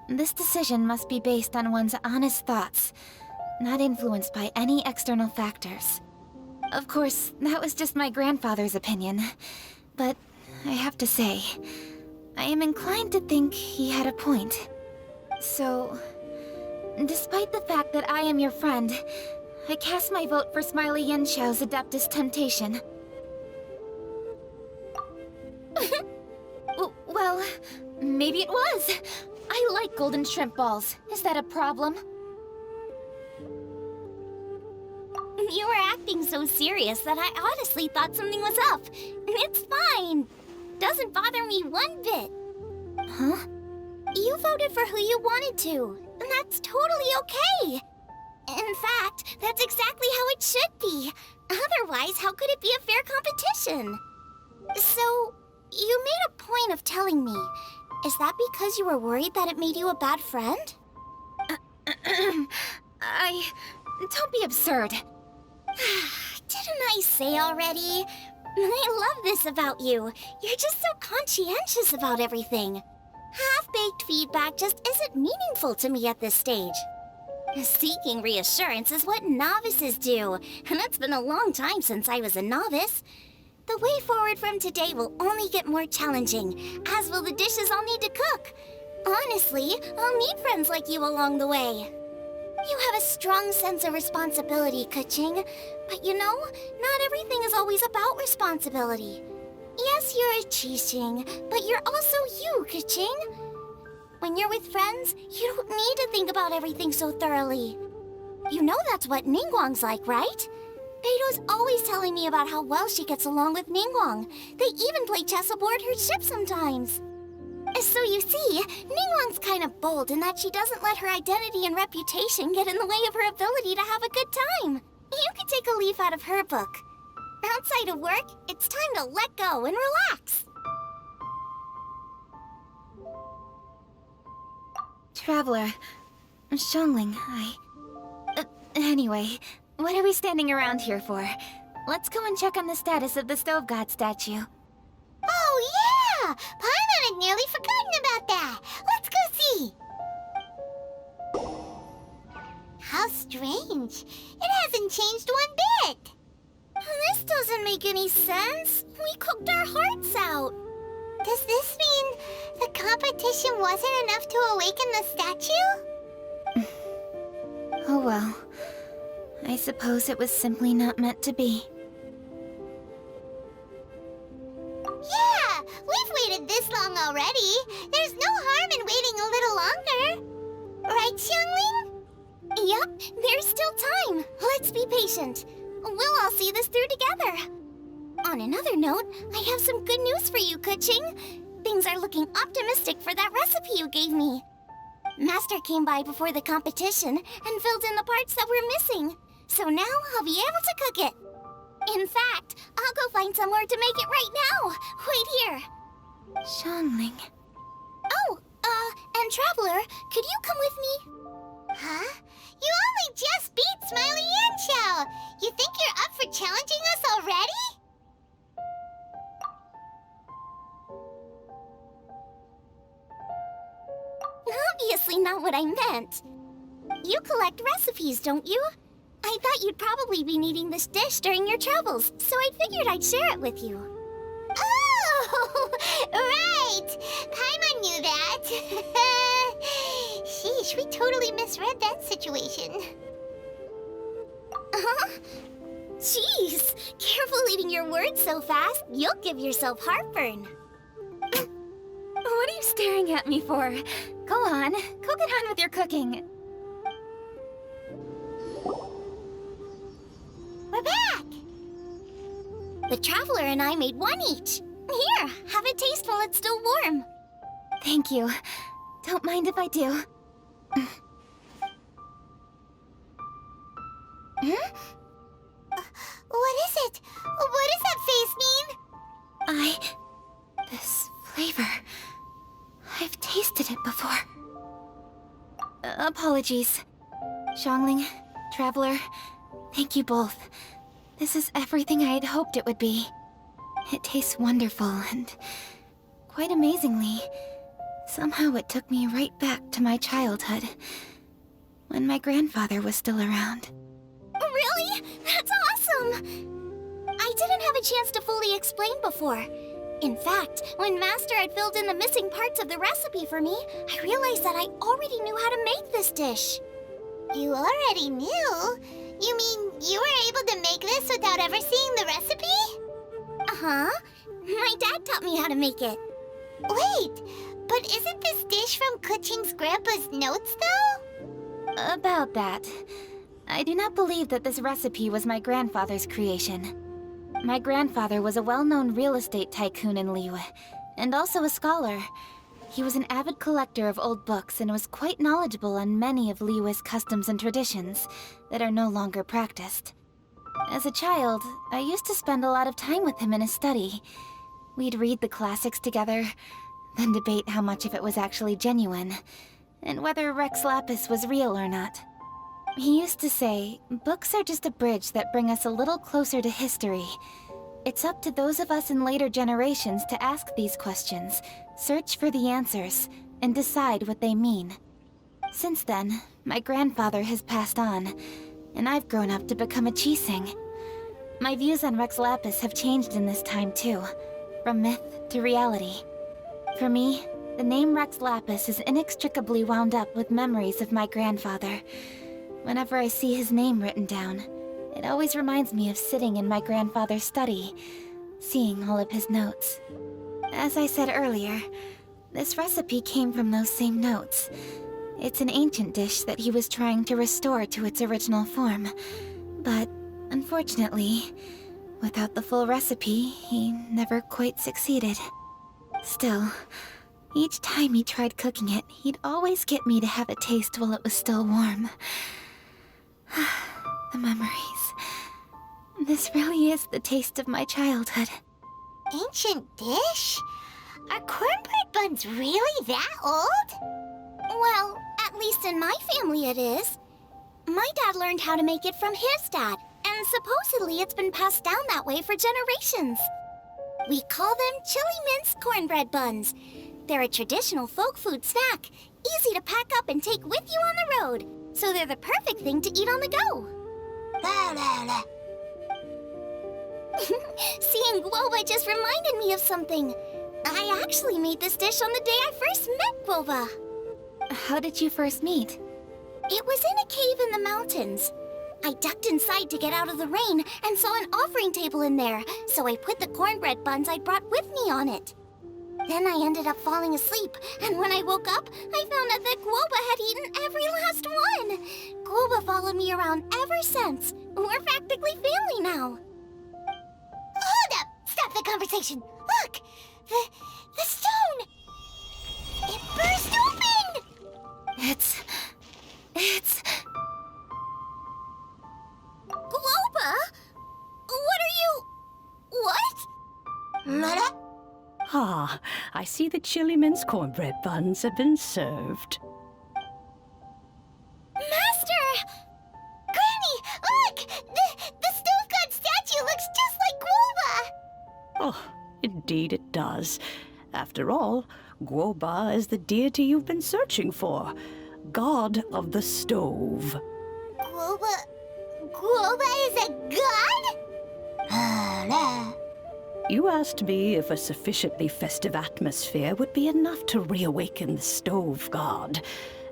This decision must be based on one's honest thoughts, not influenced by any external factors. Of course, that was just my grandfather's opinion, but I have to say, I am inclined to think he had a point. So, despite the fact that I am your friend, I cast my vote for Smiley Yenshao's Adeptus Temptation. Well, maybe it was. I like golden shrimp balls. Is that a problem? You were acting so serious that I honestly thought something was up. It's fine. Doesn't bother me one bit. Huh? You voted for who you wanted to, and that's totally okay. In fact, that's exactly how it should be. Otherwise, how could it be a fair competition? So, you made a point of telling me. Is that because you were worried that it made you a bad friend? Don't be absurd. Didn't I say already? I love this about you. You're just so conscientious about everything. Half-baked feedback just isn't meaningful to me at this stage. Seeking reassurance is what novices do, and it's been a long time since I was a novice. The way forward from today will only get more challenging, as will the dishes I'll need to cook. Honestly, I'll need friends like you along the way. You have a strong sense of responsibility, Keqing. But you know, not everything is always about responsibility. Yes, you're a Qixing, but you're also you, Keqing. When you're with friends, you don't need to think about everything so thoroughly. You know that's what Ningguang's like, right? Beido's always telling me about how well she gets along with Ningguang. They even play chess aboard her ship sometimes. So you see, Ningguang's kind of bold in that she doesn't let her identity and reputation get in the way of her ability to have a good time. You could take a leaf out of her book. Outside of work, it's time to let go and relax. Traveler, Xiangling, anyway, what are we standing around here for? Let's go and check on the status of the Stove God statue. Oh, yeah! Paimon had nearly forgotten about that. Let's go see. How strange. It hasn't changed one bit. This doesn't make any sense. We cooked our hearts out. Does this mean the competition wasn't enough to awaken the statue? Oh well. I suppose it was simply not meant to be. Yeah! We've waited this long already. There's no harm in waiting a little longer. Right, Xiangling? Yep, there's still time. Let's be patient. We'll all see this through together. On another note, I have some good news for you, Keqing. Things are looking optimistic for that recipe you gave me. Master came by before the competition and filled in the parts that were missing. So now I'll be able to cook it. In fact, I'll go find somewhere to make it right now. Wait here. Xiangling. Oh, and Traveler, could you come with me? Huh? You only just beat Smiley Yenshao! You think you're up for challenging us already? Obviously not what I meant. You collect recipes, don't you? I thought you'd probably be needing this dish during your travels, so I figured I'd share it with you. Oh, right! Paimon knew that. Sheesh, we totally misread that situation. Huh? Jeez, careful eating your words so fast. You'll give yourself heartburn. What are you staring at me for? Go on, go get on with your cooking. We're back! The Traveler and I made one each. Here, have a taste while it's still warm. Thank you. Don't mind if I do. What is it? What does that face mean? This flavor... I've tasted it before. Apologies. Xiangling, Traveler, thank you both. This is everything I had hoped it would be. It tastes wonderful and... quite amazingly, somehow it took me right back to my childhood, when my grandfather was still around. Really? That's awesome! I didn't have a chance to fully explain before. In fact, when Master had filled in the missing parts of the recipe for me, I realized that I already knew how to make this dish. You already knew? You mean you were able to make this without ever seeing the recipe? Uh-huh. My dad taught me how to make it. Wait, but isn't this dish from Keqing's grandpa's notes, though? About that. I do not believe that this recipe was my grandfather's creation. My grandfather was a well-known real estate tycoon in Liyue, and also a scholar. He was an avid collector of old books and was quite knowledgeable on many of Liyue's customs and traditions that are no longer practiced. As a child, I used to spend a lot of time with him in his study. We'd read the classics together, then debate how much of it was actually genuine, and whether Rex Lapis was real or not. He used to say, books are just a bridge that bring us a little closer to history. It's up to those of us in later generations to ask these questions, search for the answers, and decide what they mean. Since then, my grandfather has passed on, and I've grown up to become a Nyxienx. My views on Rex Lapis have changed in this time too, from myth to reality. For me, the name Rex Lapis is inextricably wound up with memories of my grandfather. Whenever I see his name written down, it always reminds me of sitting in my grandfather's study, seeing all of his notes. As I said earlier, this recipe came from those same notes. It's an ancient dish that he was trying to restore to its original form. But, unfortunately, without the full recipe, he never quite succeeded. Still, each time he tried cooking it, he'd always get me to have a taste while it was still warm. The memories. This really is the taste of my childhood. Ancient dish? Are cornbread buns really that old? Well, at least in my family it is. My dad learned how to make it from his dad, and supposedly it's been passed down that way for generations. We call them chili mince cornbread buns. They're a traditional folk food snack, easy to pack up and take with you on the road. So they're the perfect thing to eat on the go. Seeing Guoba just reminded me of something. I actually made this dish on the day I first met Guoba. How did you first meet? It was in a cave in the mountains. I ducked inside to get out of the rain and saw an offering table in there, so I put the cornbread buns I'd brought with me on it. Then I ended up falling asleep, and when I woke up, I found out that Guoba had eaten every last one. Guoba followed me around ever since. We're practically family now. Hold up! Stop the conversation! Look! The stone! It burst open! It's... Guoba? What are you... what? Mother? Ah, I see the chili mince cornbread buns have been served. Master! Granny, look! Indeed it does. After all, Guoba is the deity you've been searching for. God of the stove. Guoba is a god? You asked me if a sufficiently festive atmosphere would be enough to reawaken the stove god.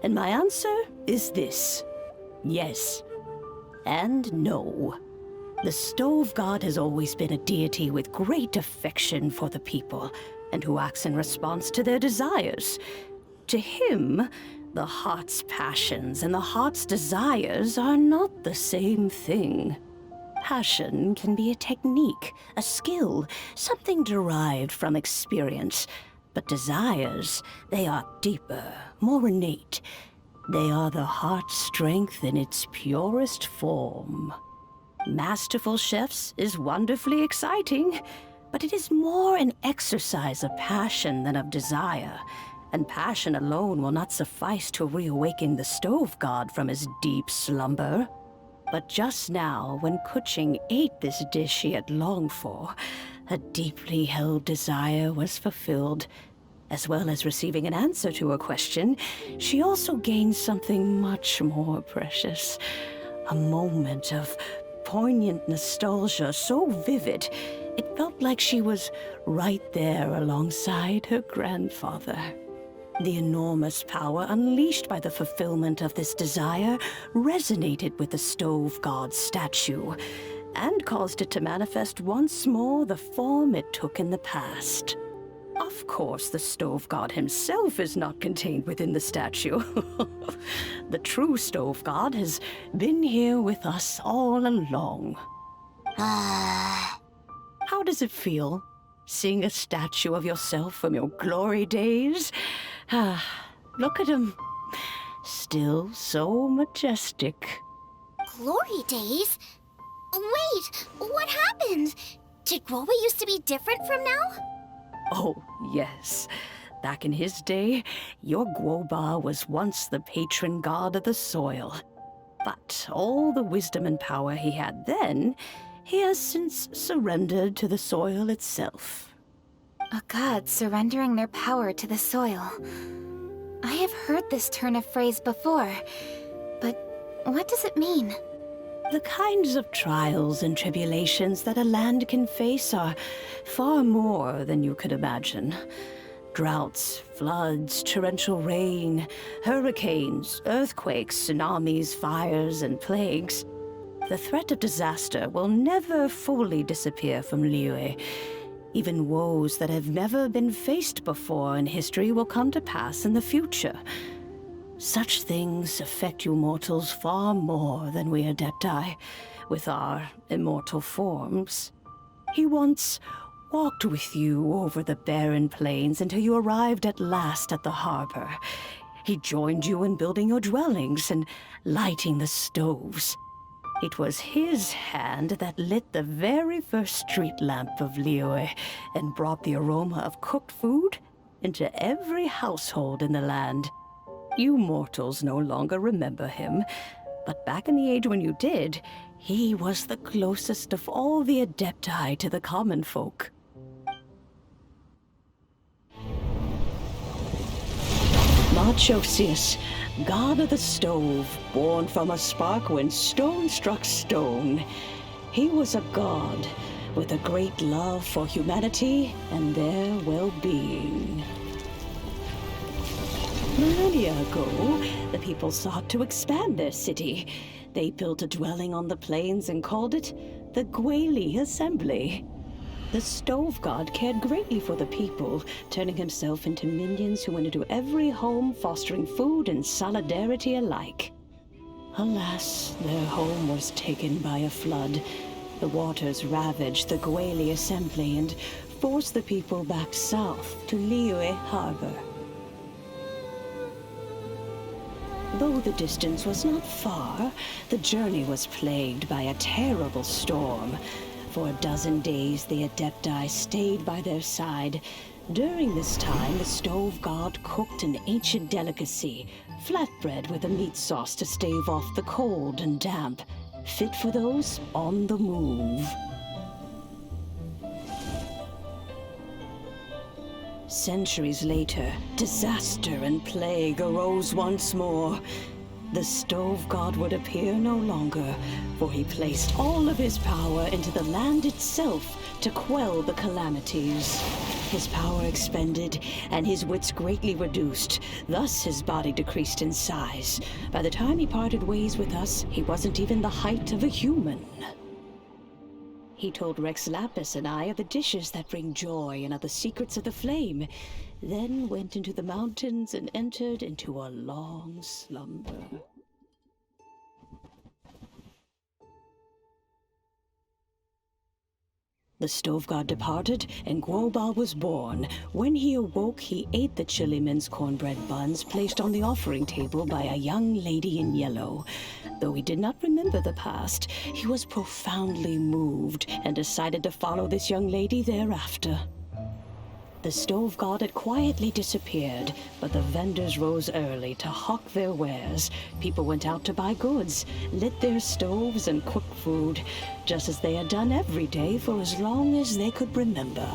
And my answer is this. Yes. And no. The stove god has always been a deity with great affection for the people, and who acts in response to their desires. To him, the heart's passions and the heart's desires are not the same thing. Passion can be a technique, a skill, something derived from experience. But desires, they are deeper, more innate. They are the heart's strength in its purest form. Masterful chefs is wonderfully exciting, but it is more an exercise of passion than of desire. And passion alone will not suffice to reawaken the stove god from his deep slumber. But just now, when Kuching ate this dish she had longed for, a deeply held desire was fulfilled. As well as receiving an answer to her question, she also gained something much more precious. A moment of poignant nostalgia so vivid, it felt like she was right there alongside her grandfather. The enormous power unleashed by the fulfillment of this desire resonated with the stove god's statue, and caused it to manifest once more the form it took in the past. Of course, the stove god himself is not contained within the statue. The true stove god has been here with us all along. How does it feel, seeing a statue of yourself from your glory days? Look at him. Still so majestic. Glory days? Wait, what happened? Did Guoba used to be different from now? Oh, yes. Back in his day, your Guoba was once the patron god of the soil. But all the wisdom and power he had then, he has since surrendered to the soil itself. A god surrendering their power to the soil. I have heard this turn of phrase before, but what does it mean? The kinds of trials and tribulations that a land can face are far more than you could imagine. Droughts, floods, torrential rain, hurricanes, earthquakes, tsunamis, fires, and plagues. The threat of disaster will never fully disappear from Liyue. Even woes that have never been faced before in history will come to pass in the future. Such things affect you mortals far more than we Adepti, with our immortal forms. He once walked with you over the barren plains until you arrived at last at the harbor. He joined you in building your dwellings and lighting the stoves. It was his hand that lit the very first street lamp of Liyue and brought the aroma of cooked food into every household in the land. You mortals no longer remember him, but back in the age when you did, he was the closest of all the Adepti to the common folk. Moonchase, god of the stove, born from a spark when stone struck stone. He was a god with a great love for humanity and their well-being. Millennia ago, the people sought to expand their city. They built a dwelling on the plains and called it the Guili Assembly. The stove god cared greatly for the people, turning himself into minions who went into every home, fostering food and solidarity alike. Alas, their home was taken by a flood. The waters ravaged the Guili Assembly and forced the people back south to Liyue Harbor. Though the distance was not far, the journey was plagued by a terrible storm. For a dozen days, the Adepti stayed by their side. During this time, the stove god cooked an ancient delicacy, flatbread with a meat sauce to stave off the cold and damp, fit for those on the move. Centuries later, disaster and plague arose once more. The stove god would appear no longer, for he placed all of his power into the land itself to quell the calamities. His power expended, and his wits greatly reduced. Thus his body decreased in size. By the time he parted ways with us, he wasn't even the height of a human. He told Rex Lapis and I of the dishes that bring joy and of the secrets of the flame, then went into the mountains and entered into a long slumber. The stove god departed, and Guobal was born. When he awoke, he ate the Chilimen's cornbread buns placed on the offering table by a young lady in yellow. Though he did not remember the past, he was profoundly moved and decided to follow this young lady thereafter. The stove god had quietly disappeared, but the vendors rose early to hawk their wares. People went out to buy goods, lit their stoves, and cooked food, just as they had done every day for as long as they could remember.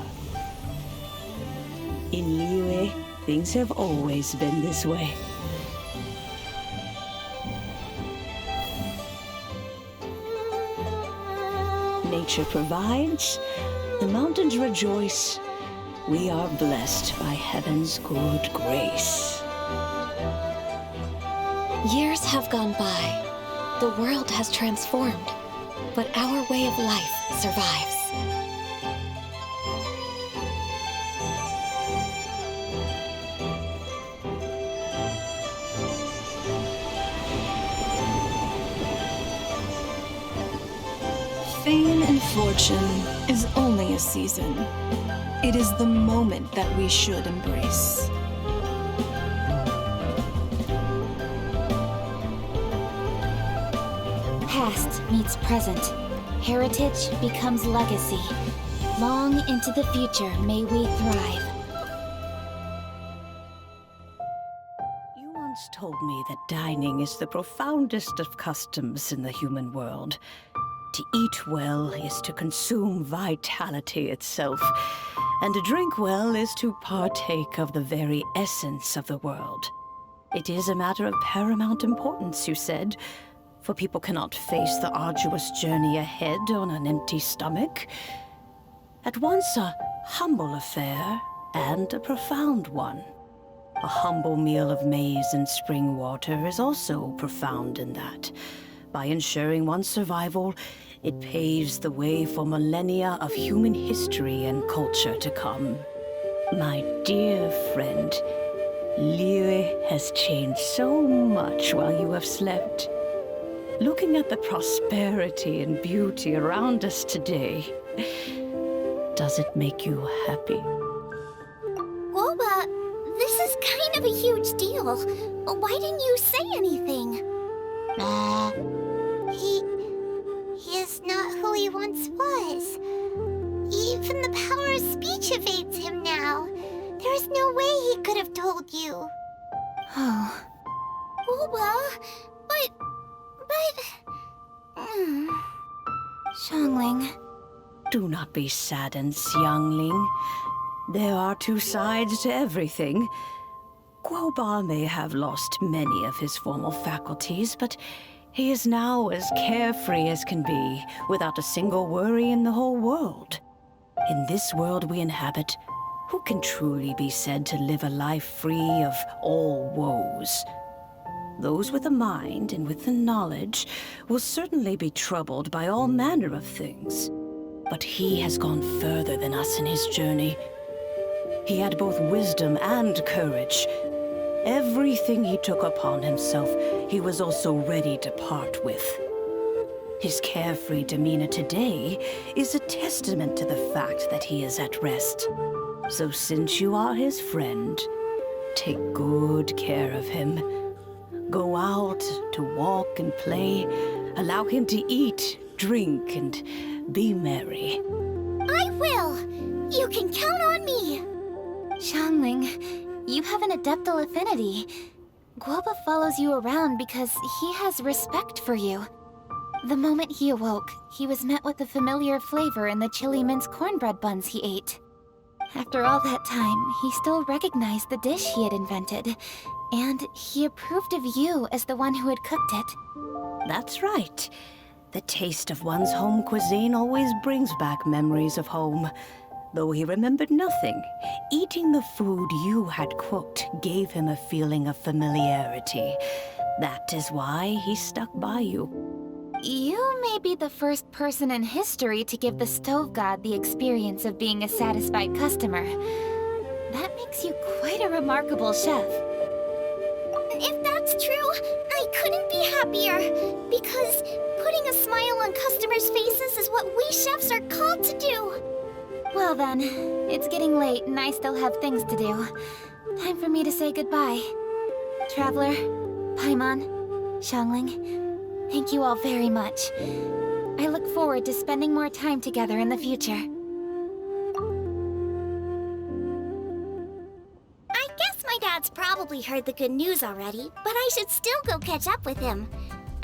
In Liyue, things have always been this way. Nature provides, the mountains rejoice. We are blessed by heaven's good grace. Years have gone by. The world has transformed, but our way of life survives. Fame and fortune is only a season. It is the moment that we should embrace. Past meets present. Heritage becomes legacy. Long into the future may we thrive. You once told me that dining is the profoundest of customs in the human world. To eat well is to consume vitality itself, and to drink well is to partake of the very essence of the world. It is a matter of paramount importance, you said, for people cannot face the arduous journey ahead on an empty stomach. At once a humble affair and a profound one. A humble meal of maize and spring water is also profound in that. By ensuring one's survival, it paves the way for millennia of human history and culture to come. My dear friend, Liyue has changed so much while you have slept. Looking at the prosperity and beauty around us today, does it make you happy? Woba, this is kind of a huge deal. Why didn't you say anything? He is not who he once was. Even the power of speech evades him now. There is no way he could have told you. Oh. Woba, but... Xiangling. Do not be saddened, youngling. There are two sides to everything. Guobal may have lost many of his formal faculties, but he is now as carefree as can be, without a single worry in the whole world. In this world we inhabit, who can truly be said to live a life free of all woes? Those with a mind and with the knowledge will certainly be troubled by all manner of things. But he has gone further than us in his journey. He had both wisdom and courage. Everything he took upon himself, he was also ready to part with. His carefree demeanor today is a testament to the fact that he is at rest. So since you are his friend, take good care of him. Go out to walk and play. Allow him to eat, drink, and be merry. I will! You can count on me! Xiangling, you have an adeptal affinity. Guoba follows you around because he has respect for you. The moment he awoke, he was met with the familiar flavor in the chili mince cornbread buns he ate. After all that time, he still recognized the dish he had invented, and he approved of you as the one who had cooked it. That's right. The taste of one's home cuisine always brings back memories of home. Though he remembered nothing, eating the food you had cooked gave him a feeling of familiarity. That is why he stuck by you. You may be the first person in history to give the stove god the experience of being a satisfied customer. That makes you quite a remarkable chef. If that's true, I couldn't be happier. Because putting a smile on customers' faces is what we chefs are called to do. Well then, it's getting late and I still have things to do. Time for me to say goodbye. Traveler, Paimon, Xiangling, thank you all very much. I look forward to spending more time together in the future. I guess my dad's probably heard the good news already, but I should still go catch up with him.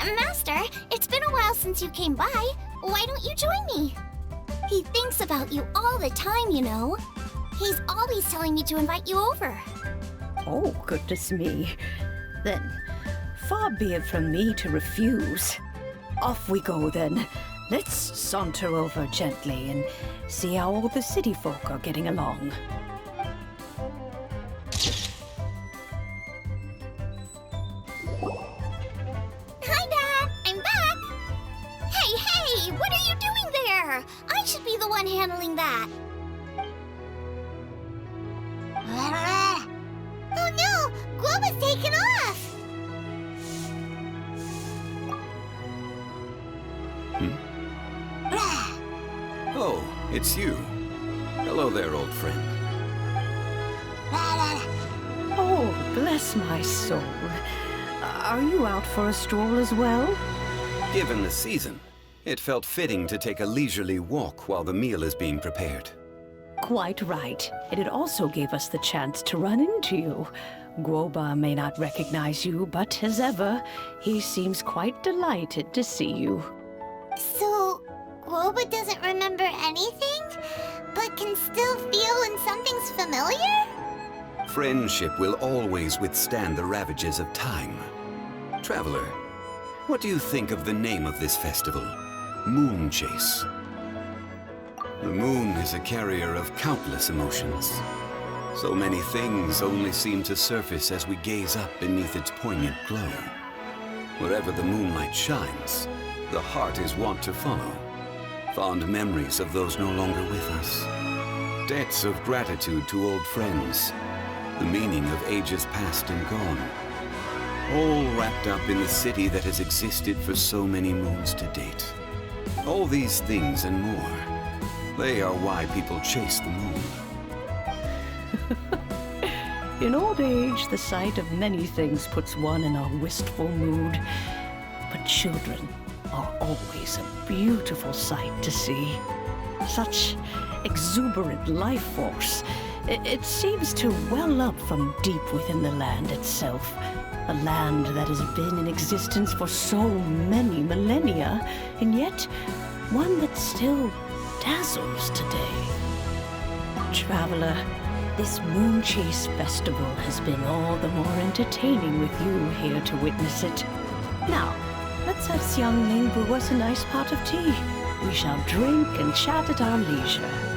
Master, it's been a while since you came by. Why don't you join me? He thinks about you all the time, you know. He's always telling me to invite you over. Oh, goodness me. Then, far be it from me to refuse. Off we go then. Let's saunter over gently and see how all the city folk are getting along. Hi, Dad! I'm back! Hey! What are you doing there? I should be the one handling that. Oh no! Guoba's taken off! Oh, it's you. Hello there, old friend. Oh, bless my soul. Are you out for a stroll as well? Given the season, it felt fitting to take a leisurely walk while the meal is being prepared. Quite right. And it also gave us the chance to run into you. Guoba may not recognize you, but as ever, he seems quite delighted to see you. So, Guoba doesn't remember anything, but can still feel when something's familiar? Friendship will always withstand the ravages of time. Traveler, what do you think of the name of this festival? Moonchase. The moon is a carrier of countless emotions. So many things only seem to surface as we gaze up beneath its poignant glow. Wherever the moonlight shines, the heart is wont to follow. Fond memories of those no longer with us. Debts of gratitude to old friends. The meaning of ages past and gone. All wrapped up in the city that has existed for so many moons to date. All these things and more. They are why people chase the moon. In old age, the sight of many things puts one in a wistful mood. But children are always a beautiful sight to see. Such exuberant life force. It seems to well up from deep within the land itself. A land that has been in existence for so many millennia, and yet one that still dazzles today. Traveler, this Moonchase festival has been all the more entertaining with you here to witness it. Now, let's have Xiangling brew us a nice pot of tea. We shall drink and chat at our leisure.